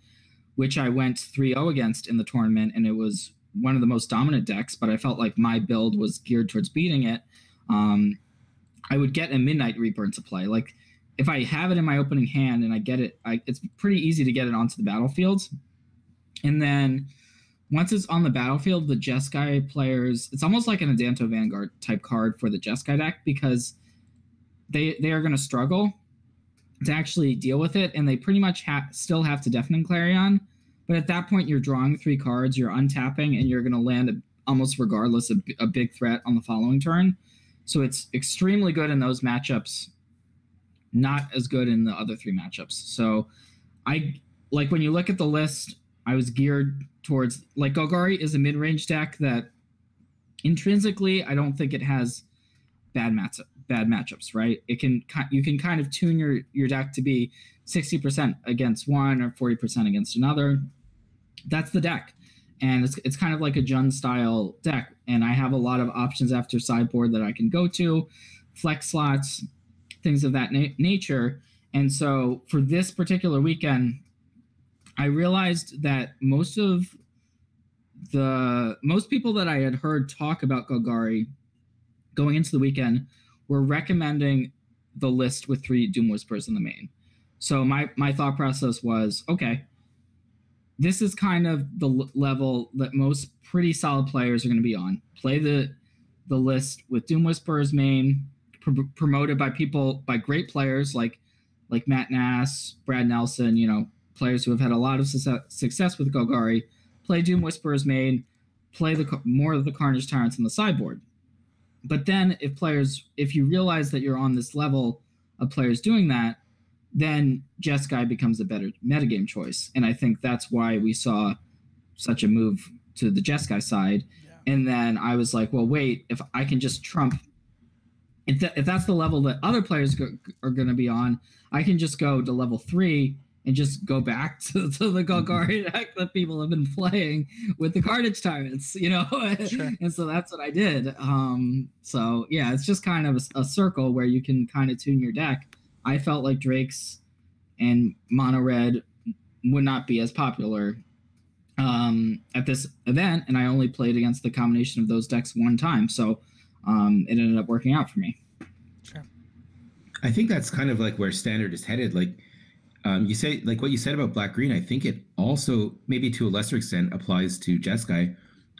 [SPEAKER 3] which I went 3-0 against in the tournament, and it was one of the most dominant decks, but I felt like my build was geared towards beating it. I would get a Midnight Reaper into play. Like, if I have it in my opening hand and I get it, it's pretty easy to get it onto the battlefield. And then once it's on the battlefield, the Jeskai players, it's almost like an Adanto Vanguard type card for the Jeskai deck, because they are going to struggle to actually deal with it, and they pretty much still have to Deafening Clarion. But at that point, you're drawing 3 cards, you're untapping, and you're going to land almost regardless a big threat on the following turn. So it's extremely good in those matchups, not as good in the other 3 matchups. So when you look at the list, I was geared towards, like, Golgari is a mid-range deck that intrinsically I don't think it has bad matchups, right? You can kind of tune your deck to be 60% against one or 40% against another. That's the deck. And it's kind of like a Jund style deck. And I have a lot of options after sideboard that I can go to, flex slots, things of that nature. And so for this particular weekend, I realized that most people that I had heard talk about Golgari going into the weekend were recommending the list with 3 Doom Whisperers in the main. So my thought process was, okay, this is kind of the level that most pretty solid players are going to be on. Play the list with Doom Whisperers main, promoted by great players like Matt Nass, Brad Nelson, players who have had a lot of success with Golgari. Play Doom Whisperers main, play more of the Carnage Tyrants in the sideboard. But then if you realize that you're on this level of players doing that, then Jeskai becomes a better metagame choice. And I think that's why we saw such a move to the Jeskai side. Yeah. And then I was like, well, wait, if I can just trump, if that's the level that other players are going to be on, I can just go to level 3 and just go back to the Golgari deck that people have been playing with the Carnage Tyrants, Sure. And so that's what I did. So yeah, it's just kind of a circle where you can kind of tune your deck. I felt like Drakes and Mono Red would not be as popular at this event, and I only played against the combination of those decks one time, so it ended up working out for me.
[SPEAKER 1] Sure.
[SPEAKER 2] I think that's kind of like where Standard is headed. Like you say, like what you said about Black Green, I think it also maybe to a lesser extent applies to Jeskai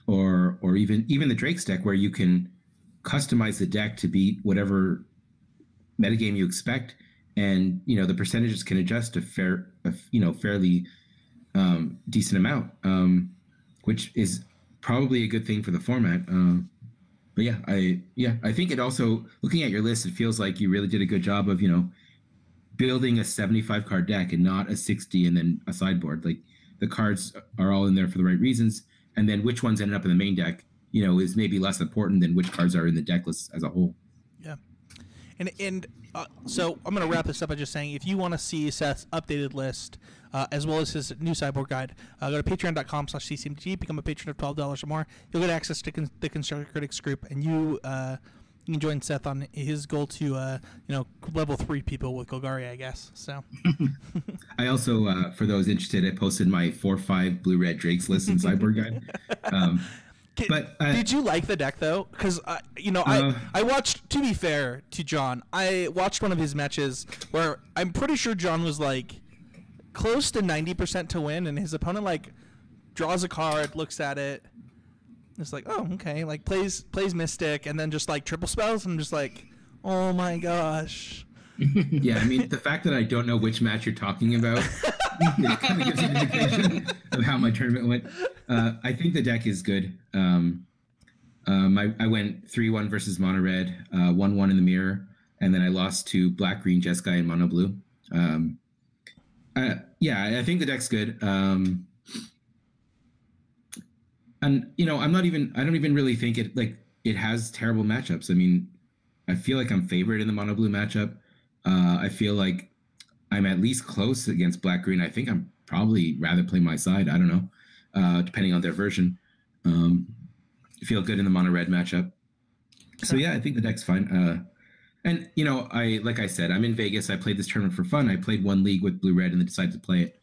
[SPEAKER 2] or even the Drake's deck, where you can customize the deck to beat whatever metagame you expect, and the percentages can adjust to fairly decent amount, which is probably a good thing for the format. But I think it also, looking at your list, it feels like you really did a good job of building a 75 card deck and not a 60 and then a sideboard. Like the cards are all in there for the right reasons, and then which ones ended up in the main deck is maybe less important than which cards are in the deck list as a whole.
[SPEAKER 1] Yeah. And so I'm going to wrap this up by just saying, if you want to see Seth's updated list, as well as his new sideboard guide, go to patreon.com/ccmg, become a patron of $12 or more. You'll get access to the Constructor Critics group, and you can join Seth on his goal to, level 3 people with Golgari, I guess. So,
[SPEAKER 2] I also, for those interested, I posted my 4/5 blue-red Drakes list in sideboard guide. But
[SPEAKER 1] did you like the deck though? Because I watched. To be fair to John, I watched one of his matches where I'm pretty sure John was like close to 90% to win, and his opponent like draws a card, looks at it, it's like, oh, okay, like plays Mystic, and then just like triple spells, and I'm just like, oh my gosh.
[SPEAKER 2] Yeah, I mean, the fact that I don't know which match you're talking about it kind of gives you an indication of how my tournament went. I think the deck is good. I went 3-1 versus Mono Red, 1-1 in the mirror, and then I lost to Black Green, Jeskai, and Mono Blue. I think the deck's good. And I don't even really think it has terrible matchups. I mean, I feel like I'm favored in the Mono Blue matchup. I feel like I'm at least close against Black Green. I think I'm probably rather play my side. I don't know, depending on their version. I feel good in the Mono Red matchup. So yeah, I think the deck's fine. And like I said, I'm in Vegas. I played this tournament for fun. I played one league with Blue Red and then decided to play it.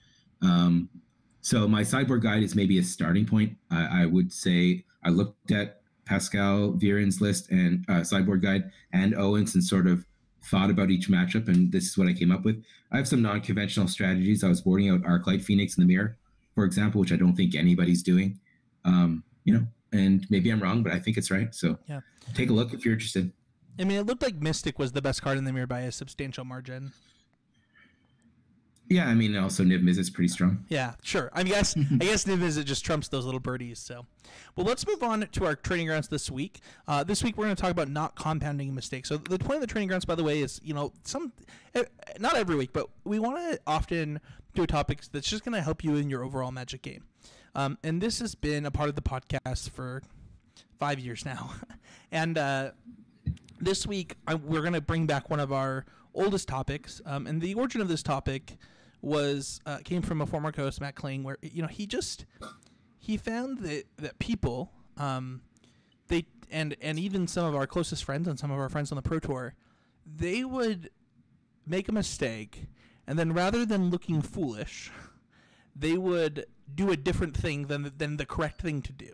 [SPEAKER 2] So my sideboard guide is maybe a starting point. I would say I looked at Pascal Viren's list and sideboard guide and Owen's and sort of thought about each matchup, and this is what I came up with. I have some non-conventional strategies. I was boarding out Arclight Phoenix in the mirror, for example, which I don't think anybody's doing. And maybe I'm wrong, but I think it's right. So yeah, take a look if you're interested.
[SPEAKER 1] I mean, it looked like Mystic was the best card in the mirror by a substantial margin.
[SPEAKER 2] Yeah, I mean, also Niv Miz is pretty strong.
[SPEAKER 1] Yeah, sure. I guess Niv Miz just trumps those little birdies. So, well, let's move on to our training grounds this week. This week we're going to talk about not compounding mistakes. So the point of the training grounds, by the way, is not every week, but we want to often do a topic that's just going to help you in your overall Magic game. And this has been a part of the podcast for 5 years now, and this week we're going to bring back one of our oldest topics, and the origin of this topic came from a former co-host, Matt Kling, where he found that people they and even some of our closest friends and some of our friends on the Pro Tour, they would make a mistake, and then rather than looking foolish, they would do a different thing than the correct thing to do.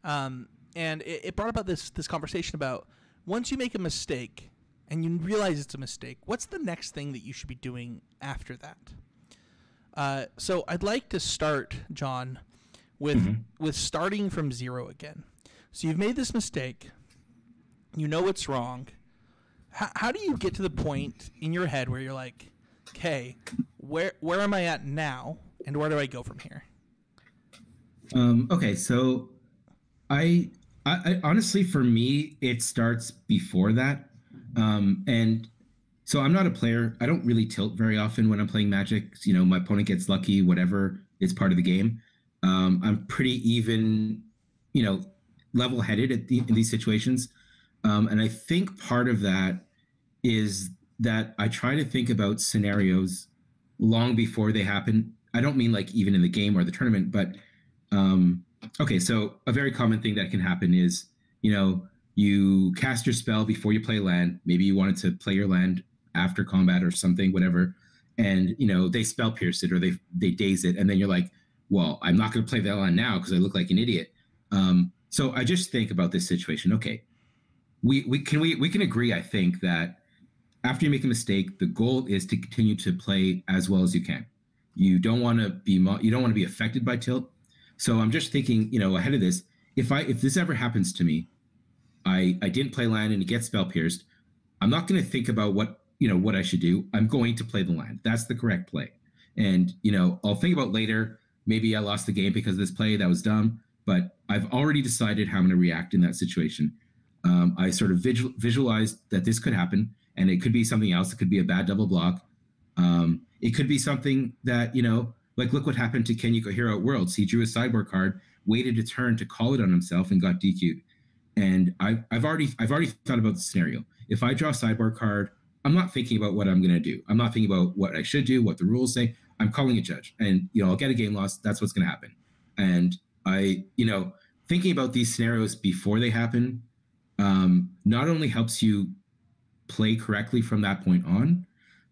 [SPEAKER 1] And it brought about this conversation about once you make a mistake and you realize it's a mistake, what's the next thing that you should be doing after that? So I'd like to start, John, with starting from zero again. So you've made this mistake. You know it's wrong. How do you get to the point in your head where you're like, okay, where am I at now, and where do I go from here?
[SPEAKER 2] Okay, so I honestly, for me, it starts before that. And so I'm not a player. I don't really tilt very often when I'm playing Magic. You know, my opponent gets lucky, whatever is part of the game. I'm pretty even, you know, level-headed in these situations. And I think part of that is that I try to think about scenarios long before they happen. I don't mean like even in the game or the tournament, but okay, so a very common thing that can happen is, you know, you cast your spell before you play land. Maybe you wanted to play your land after combat or something, whatever. And, you know, they spell pierce it or they daze it. And then you're like, well, I'm not going to play that land now because I look like an idiot. So I just think about this situation. Okay, we can agree, I think, that after you make a mistake, the goal is to continue to play as well as you can. You don't want to be affected by tilt. So I'm just thinking, you know, ahead of this, if this ever happens to me, I didn't play land and it gets spell pierced, I'm not going to think about what I should do. I'm going to play the land. That's the correct play. And, you know, I'll think about later, maybe I lost the game because of this play. That was dumb. But I've already decided how I'm going to react in that situation. I sort of visualized that this could happen, and it could be something else. It could be a bad double block. It could be something that, you know, like look what happened to Ken Yukihiro at Worlds. He drew a sideboard card, waited a turn to call it on himself, and got DQ'd. And I've already thought about the scenario. If I draw a sideboard card, I'm not thinking about what I'm going to do. I'm not thinking about what I should do, what the rules say. I'm calling a judge, and, you know, I'll get a game loss. That's what's going to happen. And thinking about these scenarios before they happen, not only helps you play correctly from that point on,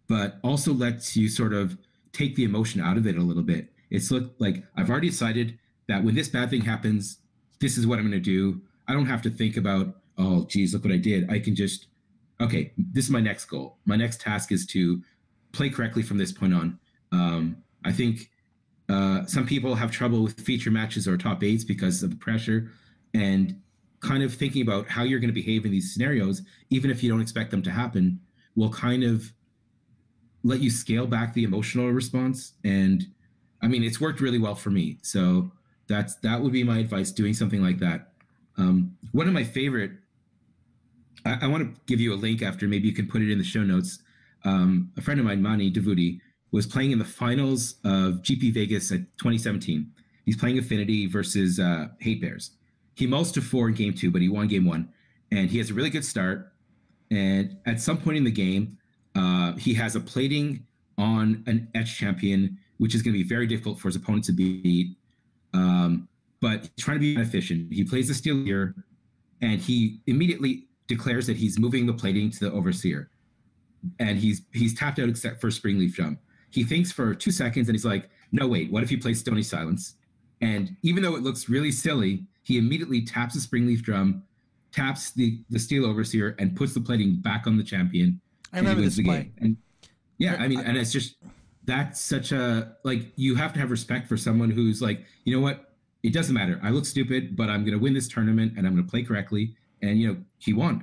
[SPEAKER 2] but also lets you sort of take the emotion out of it a little bit. It's like I've already decided that when this bad thing happens, this is what I'm going to do. I don't have to think about, oh, geez, look what I did. I can just, okay, this is my next goal. My next task is to play correctly from this point on. I think some people have trouble with feature matches or top eights because of the pressure, and kind of thinking about how you're going to behave in these scenarios, even if you don't expect them to happen, will kind of let you scale back the emotional response. And I mean, it's worked really well for me. So that would be my advice, doing something like that. One of my favorite, I want to give you a link after, maybe you can put it in the show notes. A friend of mine, Mani Davudi, was playing in the finals of GP Vegas at 2017. He's playing Affinity versus Hate Bears. He mulched to 4 in game 2, but he won game 1. And he has a really good start. And at some point in the game, he has a plating on an Etch champion, which is going to be very difficult for his opponent to beat. But he's trying to be efficient. He plays the Steel here, and he immediately declares that he's moving the plating to the Overseer. And he's tapped out except for Springleaf Jump. He thinks for 2 seconds, and he's like, no, wait, what if he plays Stony Silence? And even though it looks really silly, he immediately taps the Springleaf Drum, taps the Steel Overseer, and puts the plating back on the champion.
[SPEAKER 1] I remember this play.
[SPEAKER 2] And yeah, I mean, and it's just, that's such a, like, you have to have respect for someone who's like, you know what? It doesn't matter. I look stupid, but I'm going to win this tournament, and I'm going to play correctly. And, you know, he won.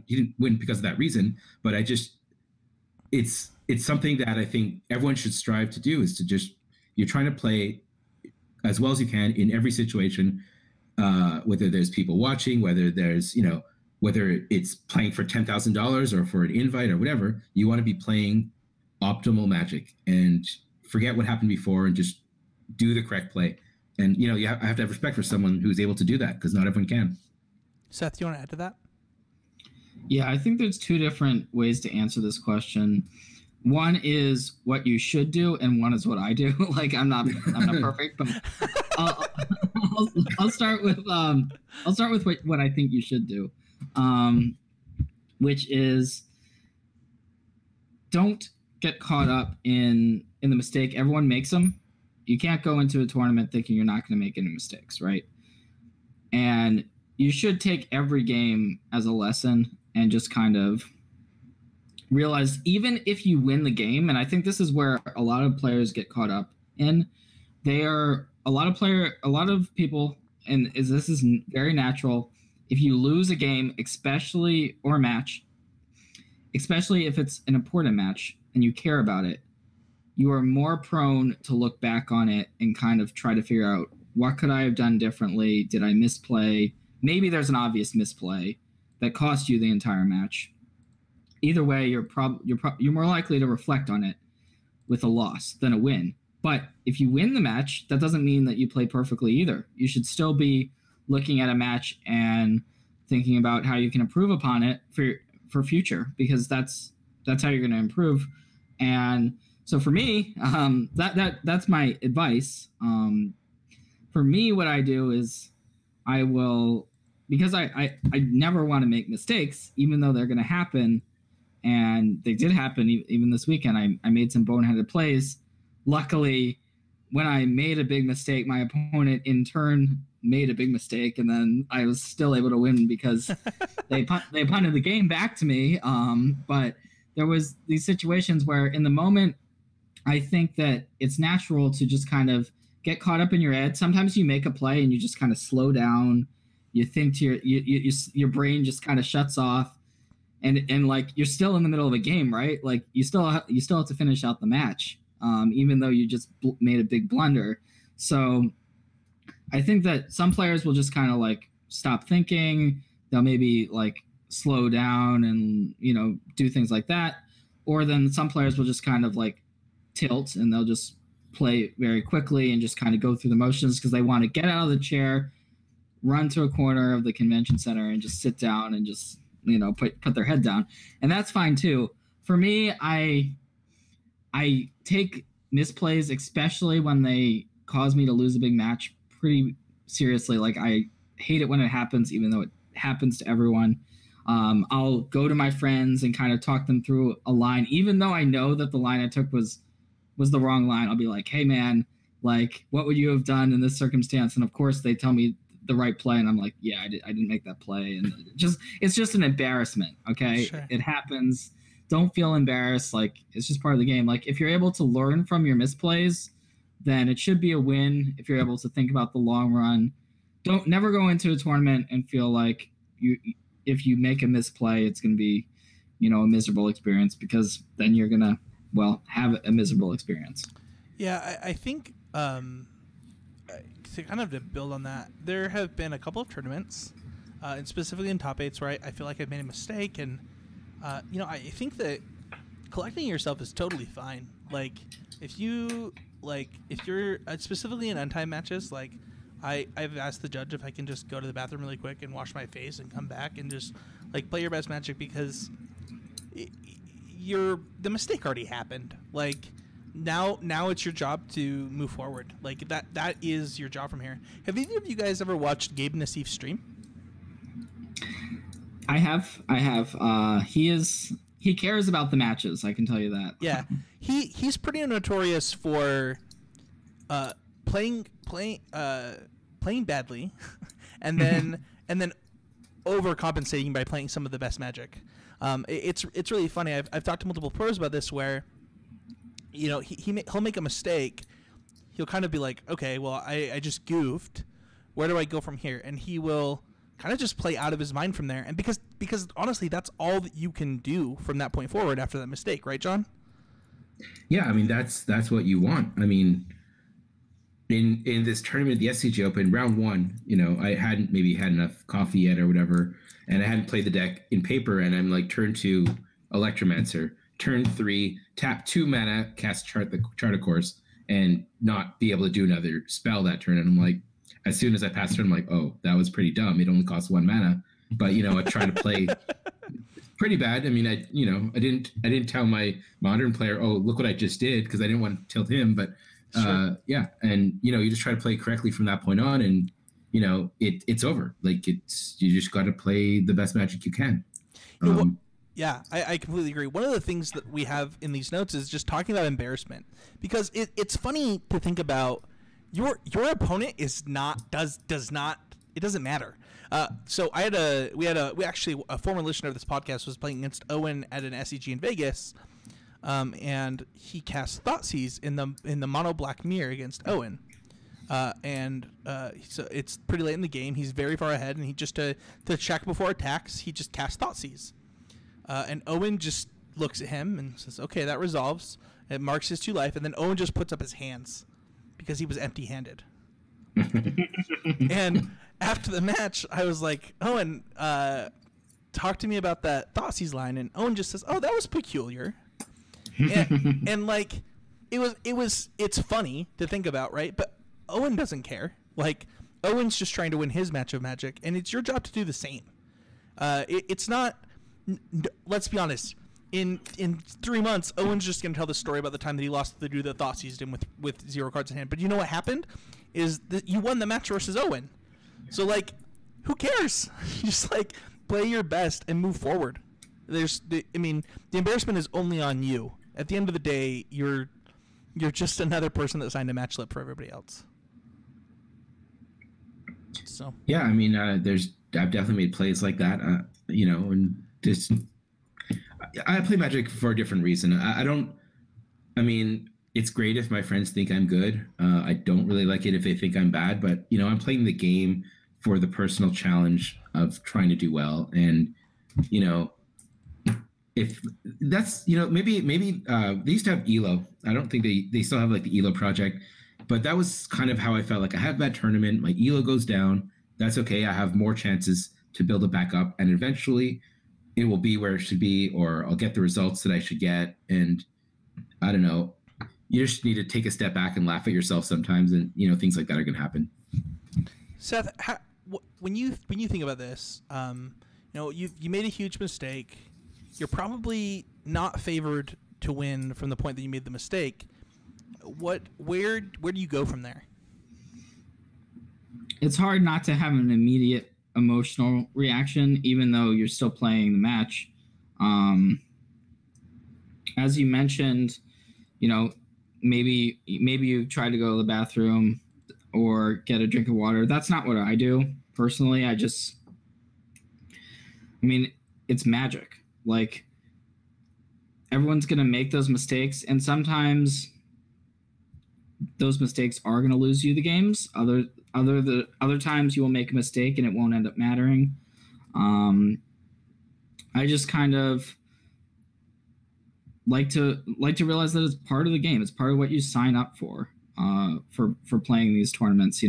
[SPEAKER 2] He didn't win because of that reason, but it's something that I think everyone should strive to do, is to just, you're trying to play as well as you can in every situation, whether there's people watching, whether there's, you know, whether it's playing for $10,000 or for an invite or whatever, you want to be playing optimal Magic and forget what happened before and just do the correct play. And, you know, I have to have respect for someone who's able to do that, because not everyone can.
[SPEAKER 1] Seth, you want to add to that?
[SPEAKER 3] Yeah, I think there's 2 different ways to answer this question. One is what you should do, and one is what I do. Like, I'm not perfect, but I'll start with what I think you should do, which is don't get caught up in the mistake. Everyone makes them. You can't go into a tournament thinking you're not going to make any mistakes, right? And you should take every game as a lesson and just kind of realize, even if you win the game, and I think this is where a lot of players get caught up in, a lot of people, and this is very natural, if you lose a game, especially or a match, especially if it's an important match and you care about it, you are more prone to look back on it and kind of try to figure out, what could I have done differently? Did I misplay? Maybe there's an obvious misplay that cost you the entire match. Either way, you're more likely to reflect on it with a loss than a win. But if you win the match, that doesn't mean that you play perfectly either. You should still be looking at a match and thinking about how you can improve upon it for future, because that's how you're going to improve. And so for me, that's my advice. For me, what I do is I will, because I never want to make mistakes, even though they're going to happen. And they did happen even this weekend. I made some boneheaded plays. Luckily, when I made a big mistake, my opponent in turn made a big mistake, and then I was still able to win because they punted the game back to me. But there was these situations where in the moment, I think that it's natural to just kind of get caught up in your head. Sometimes you make a play and you just kind of slow down. You think to your brain just kind of shuts off. And like, you're still in the middle of a game, right? Like you still have to finish out the match, even though you just made a big blunder. So I think that some players will just kind of like stop thinking. They'll maybe like slow down and, do things like that. Or then some players will just kind of like tilt and they'll just play very quickly and just kind of go through the motions because they want to get out of the chair, run to a corner of the convention center and just sit down and just, put their head down. And that's fine too. For me, I take misplays, especially when they cause me to lose a big match, pretty seriously. Like, I hate it when it happens, even though it happens to everyone. I'll go to my friends and kind of talk them through a line, even though I know that the line I took was the wrong line. I'll be like, hey man, like, what would you have done in this circumstance? And of course they tell me the right play, and I'm like, yeah, I didn't make that play. And it's just an embarrassment. Okay. Sure. It happens. Don't feel embarrassed. Like, it's just part of the game. Like, if you're able to learn from your misplays, then it should be a win. If you're able to think about the long run, never go into a tournament and feel like if you make a misplay, it's going to be, a miserable experience, because then you're going to, have a miserable experience.
[SPEAKER 1] Yeah. I think, to kind of to build on that, there have been a couple of tournaments, and specifically in top eights, where I feel like I've made a mistake, and I think that collecting yourself is totally fine. Like, if you're specifically in untimed matches, like I've asked the judge if I can just go to the bathroom really quick and wash my face and come back and just like play your best Magic, because the mistake already happened. Like, now it's your job to move forward. Like, that is your job from here. Have either of you guys ever watched Gabe Nassif stream?
[SPEAKER 3] I have. He cares about the matches, I can tell you that.
[SPEAKER 1] Yeah. He's pretty notorious for playing badly and then overcompensating by playing some of the best Magic. It's really funny. I've talked to multiple pros about this, where he'll make a mistake. He'll kind of be like, okay, well, I just goofed. Where do I go from here? And he will kind of just play out of his mind from there. And because honestly, that's all that you can do from that point forward after that mistake, right, John?
[SPEAKER 2] Yeah, I mean, that's what you want. I mean, in this tournament, the SCG Open, round one, I hadn't maybe had enough coffee yet or whatever, and I hadn't played the deck in paper, and I'm like, turn 2, Electromancer. Turn 3, tap 2 mana, cast the Chart of Course, and not be able to do another spell that turn. And I'm like, as soon as I passed turn, I'm like, oh, that was pretty dumb. It only costs 1 mana. But I try to play pretty bad. I mean, I didn't tell my modern player, oh, look what I just did, because I didn't want to tilt him. But sure. Yeah, and you just try to play correctly from that point on, and it's over. Like, you just got to play the best Magic you can.
[SPEAKER 1] Yeah, I completely agree. One of the things that we have in these notes is just talking about embarrassment, because it's funny to think about your opponent is not does not it doesn't matter. So we actually a former listener of this podcast was playing against Owen at an SEG in Vegas, and he cast Thoughtseize in the mono black mirror against Owen. So it's pretty late in the game. He's very far ahead, and he just to check before attacks, he just casts Thoughtseize. And Owen just looks at him and says, "Okay, that resolves." It marks his 2 life, and then Owen just puts up his hands because he was empty-handed. And after the match, I was like, "Owen, talk to me about that Thoughtseize line." And Owen just says, "Oh, that was peculiar." and like, it's funny to think about, right? But Owen doesn't care. Like, Owen's just trying to win his match of Magic, and it's your job to do the same. It's not. Let's be honest. In 3 months, Owen's just gonna tell the story about the time that he lost to the dude that Thoughtseized him with 0 cards in hand. But you know what happened? Is that you won the match versus Owen. So like, who cares? Just like play your best and move forward. The embarrassment is only on you. At the end of the day, you're just another person that signed a match slip for everybody else. So
[SPEAKER 2] yeah, I mean, I've definitely made plays like that. And just I play Magic for a different reason. I mean, it's great if my friends think I'm good. I don't really like it if they think I'm bad, but I'm playing the game for the personal challenge of trying to do well. And if that's maybe they used to have ELO. I don't think they still have like the ELO project, but that was kind of how I felt. Like, I have that tournament, my ELO goes down. That's okay. I have more chances to build it back up, and eventually it will be where it should be, or I'll get the results that I should get. And I don't know, you just need to take a step back and laugh at yourself sometimes, and things like that are going to happen.
[SPEAKER 1] Seth, when you think about this, you made a huge mistake. You're probably not favored to win from the point that you made the mistake. Where do you go from there?
[SPEAKER 3] It's hard not to have an immediate emotional reaction, even though you're still playing the match. As you mentioned, maybe you try to go to the bathroom or get a drink of water. That's not what I do personally. It's Magic. Like, everyone's going to make those mistakes, and sometimes those mistakes are going to lose you the games. Other times you will make a mistake and it won't end up mattering. I just kind of like to realize that it's part of the game. It's part of what you sign up for playing these tournaments,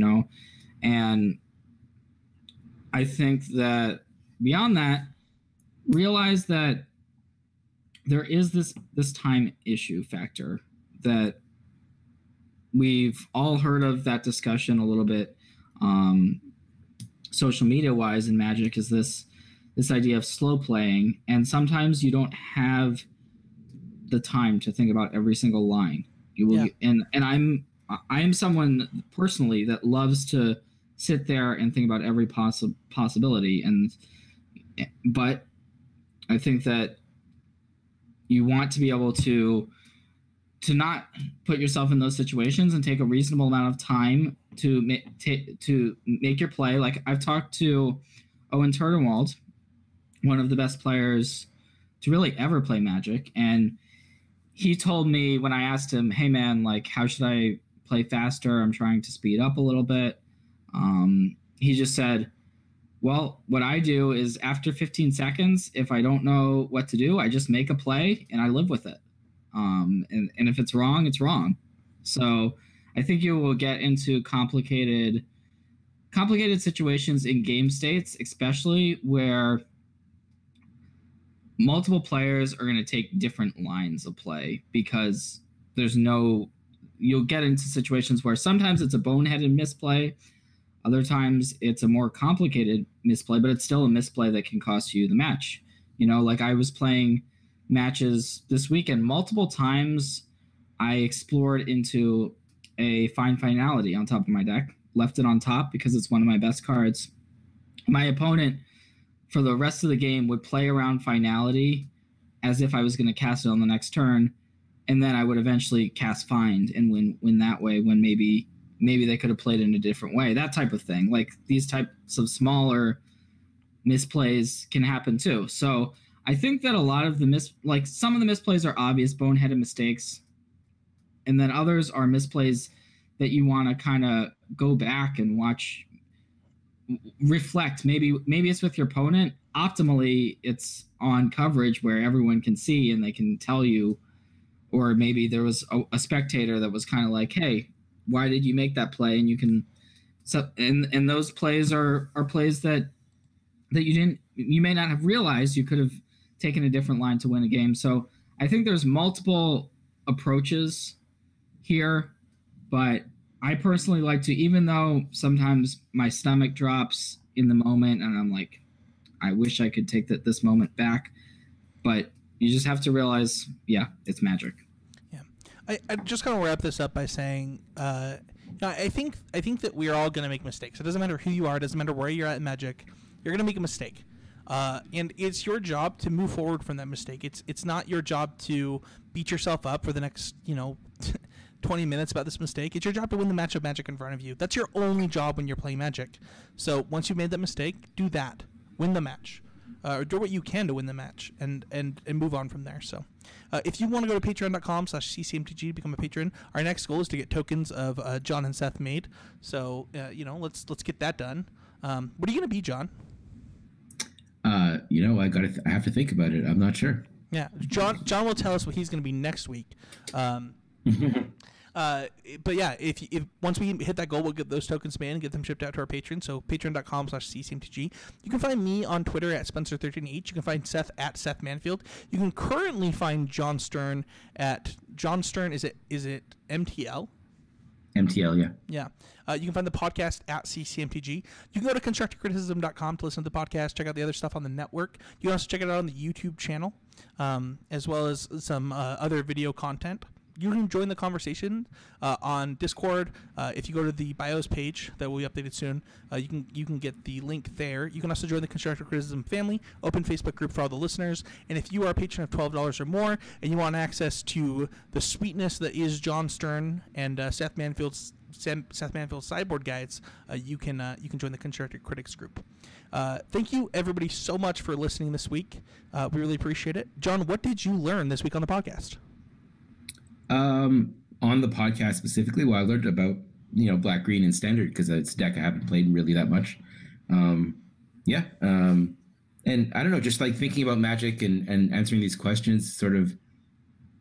[SPEAKER 3] And I think that beyond that, realize that there is this time issue factor that we've all heard of. That discussion a little bit social media wise in Magic is this idea of slow playing, and sometimes you don't have the time to think about every single line. You will, and I'm someone personally that loves to sit there and think about every possibility, but I think that you want to be able to not put yourself in those situations and take a reasonable amount of time to make your play. Like, I've talked to Owen Turtenwald, one of the best players to really ever play Magic, and he told me when I asked him, "Hey man, like, how should I play faster? I'm trying to speed up a little bit." He just said, "Well, what I do is after 15 seconds, if I don't know what to do, I just make a play and I live with it. And if it's wrong, it's wrong." So I think you will get into complicated situations in game states, especially where multiple players are going to take different lines of play, because you'll get into situations where sometimes it's a boneheaded misplay. Other times it's a more complicated misplay, but it's still a misplay that can cost you the match. Like, I was playing matches this weekend. Multiple times I explored into a finality on top of my deck, left it on top because it's one of my best cards. My opponent, for the rest of the game, would play around finality as if I was going to cast it on the next turn, and then I would eventually cast Find and win that way, when maybe they could have played in a different way. That type of thing. Like, these types of smaller misplays can happen too. So I think that a lot of the some of the misplays are obvious boneheaded mistakes, and then others are misplays that you want to kind of go back and watch, reflect. Maybe it's with your opponent. Optimally, it's on coverage where everyone can see and they can tell you, or maybe there was a spectator that was kind of like, hey, why did you make that play? And you can, so and those plays are plays that you may not have realized you could have taken a different line to win a game. So I think there's multiple approaches here, but I personally like to, even though sometimes my stomach drops in the moment and I'm like, I wish I could take this moment back, but you just have to realize, yeah, it's Magic.
[SPEAKER 1] Yeah, I just kind of wrap this up by saying, I think that we're all going to make mistakes. It doesn't matter who you are. It doesn't matter where you're at in Magic. You're going to make a mistake. And it's your job to move forward from that mistake. It's not your job to beat yourself up for the next, 20 minutes about this mistake. It's your job to win the match of Magic in front of you. That's your only job when you're playing Magic. So once you've made that mistake, do that. Win the match. Or do what you can to win the match and move on from there. So if you want to go to patreon.com/ccmtg to become a patron, our next goal is to get tokens of John and Seth made. So, let's get that done. What are you going to be, John?
[SPEAKER 2] I have to think about it. I'm not sure.
[SPEAKER 1] Yeah, John will tell us what he's going to be next week. But yeah, if once we hit that goal, we'll get those tokens made and get them shipped out to our patrons. So patreon.com/ccmtg. You can find me on Twitter at Spencer13H. You can find Seth at Seth Manfield. You can currently find John Stern at John Stern. Is it MTL?
[SPEAKER 2] MTL, yeah.
[SPEAKER 1] Yeah. You can find the podcast at CCMTG. You can go to constructivecriticism.com to listen to the podcast, check out the other stuff on the network. You can also check it out on the YouTube channel, as well as some other video content. You can join the conversation on Discord. If you go to the bios page that will be updated soon, you can get the link there. You can also join the Constructive Criticism family, open Facebook group for all the listeners. And if you are a patron of $12 or more and you want access to the sweetness that is John Stern and Seth Manfield's sideboard guides, you can join the Constructive Critics group. Thank you everybody so much for listening this week. We really appreciate it. John, what did you learn this week on the podcast?
[SPEAKER 2] On the podcast specifically, I learned about, black, green, and standard, because it's a deck I haven't played really that much. And I don't know, just like thinking about Magic and answering these questions sort of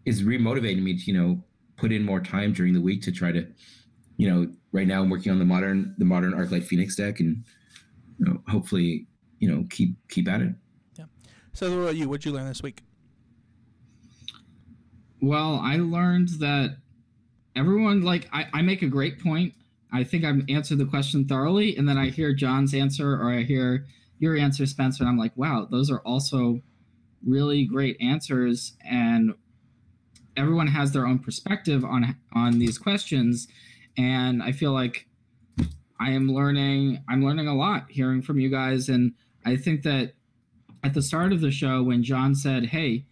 [SPEAKER 2] is remotivating me to, put in more time during the week to try to, right now I'm working on the modern Arclight Phoenix deck and, hopefully, keep at it.
[SPEAKER 1] Yeah. So what about you? What'd you learn this week?
[SPEAKER 3] Well, I learned that everyone, I make a great point. I think I've answered the question thoroughly, and then I hear John's answer or I hear your answer, Spencer, and I'm like, wow, those are also really great answers, and everyone has their own perspective on these questions, and I feel like I'm learning a lot hearing from you guys, and I think that at the start of the show when John said, hey,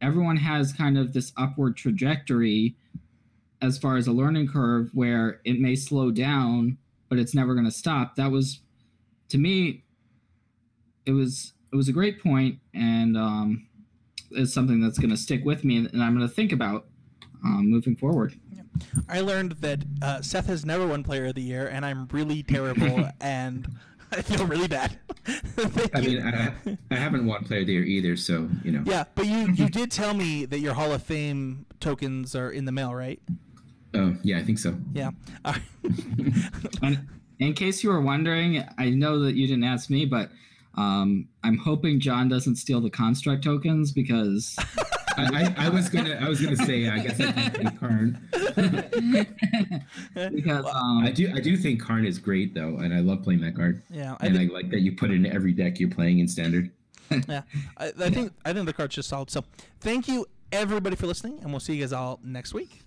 [SPEAKER 3] everyone has kind of this upward trajectory as far as a learning curve where it may slow down, but it's never going to stop. That was, to me, it was a great point, and it's something that's going to stick with me and I'm going to think about moving forward.
[SPEAKER 1] Yeah. I learned that Seth has never won Player of the Year, and I'm really terrible, and I feel really bad.
[SPEAKER 2] I haven't won Player of the Year either, so,
[SPEAKER 1] Yeah, but you did tell me that your Hall of Fame tokens are in the mail, right?
[SPEAKER 2] Oh, yeah, I think so.
[SPEAKER 1] Yeah.
[SPEAKER 3] And in case you were wondering, I know that you didn't ask me, but I'm hoping John doesn't steal the Construct tokens, because
[SPEAKER 2] I was gonna say, I guess I can take Karn.
[SPEAKER 3] Because
[SPEAKER 2] I do think Karn is great though, and I love playing that card.
[SPEAKER 1] Yeah,
[SPEAKER 2] I like that you put it in every deck you're playing in Standard.
[SPEAKER 1] Yeah, I think the card's just solid. So thank you everybody for listening, and we'll see you guys all next week.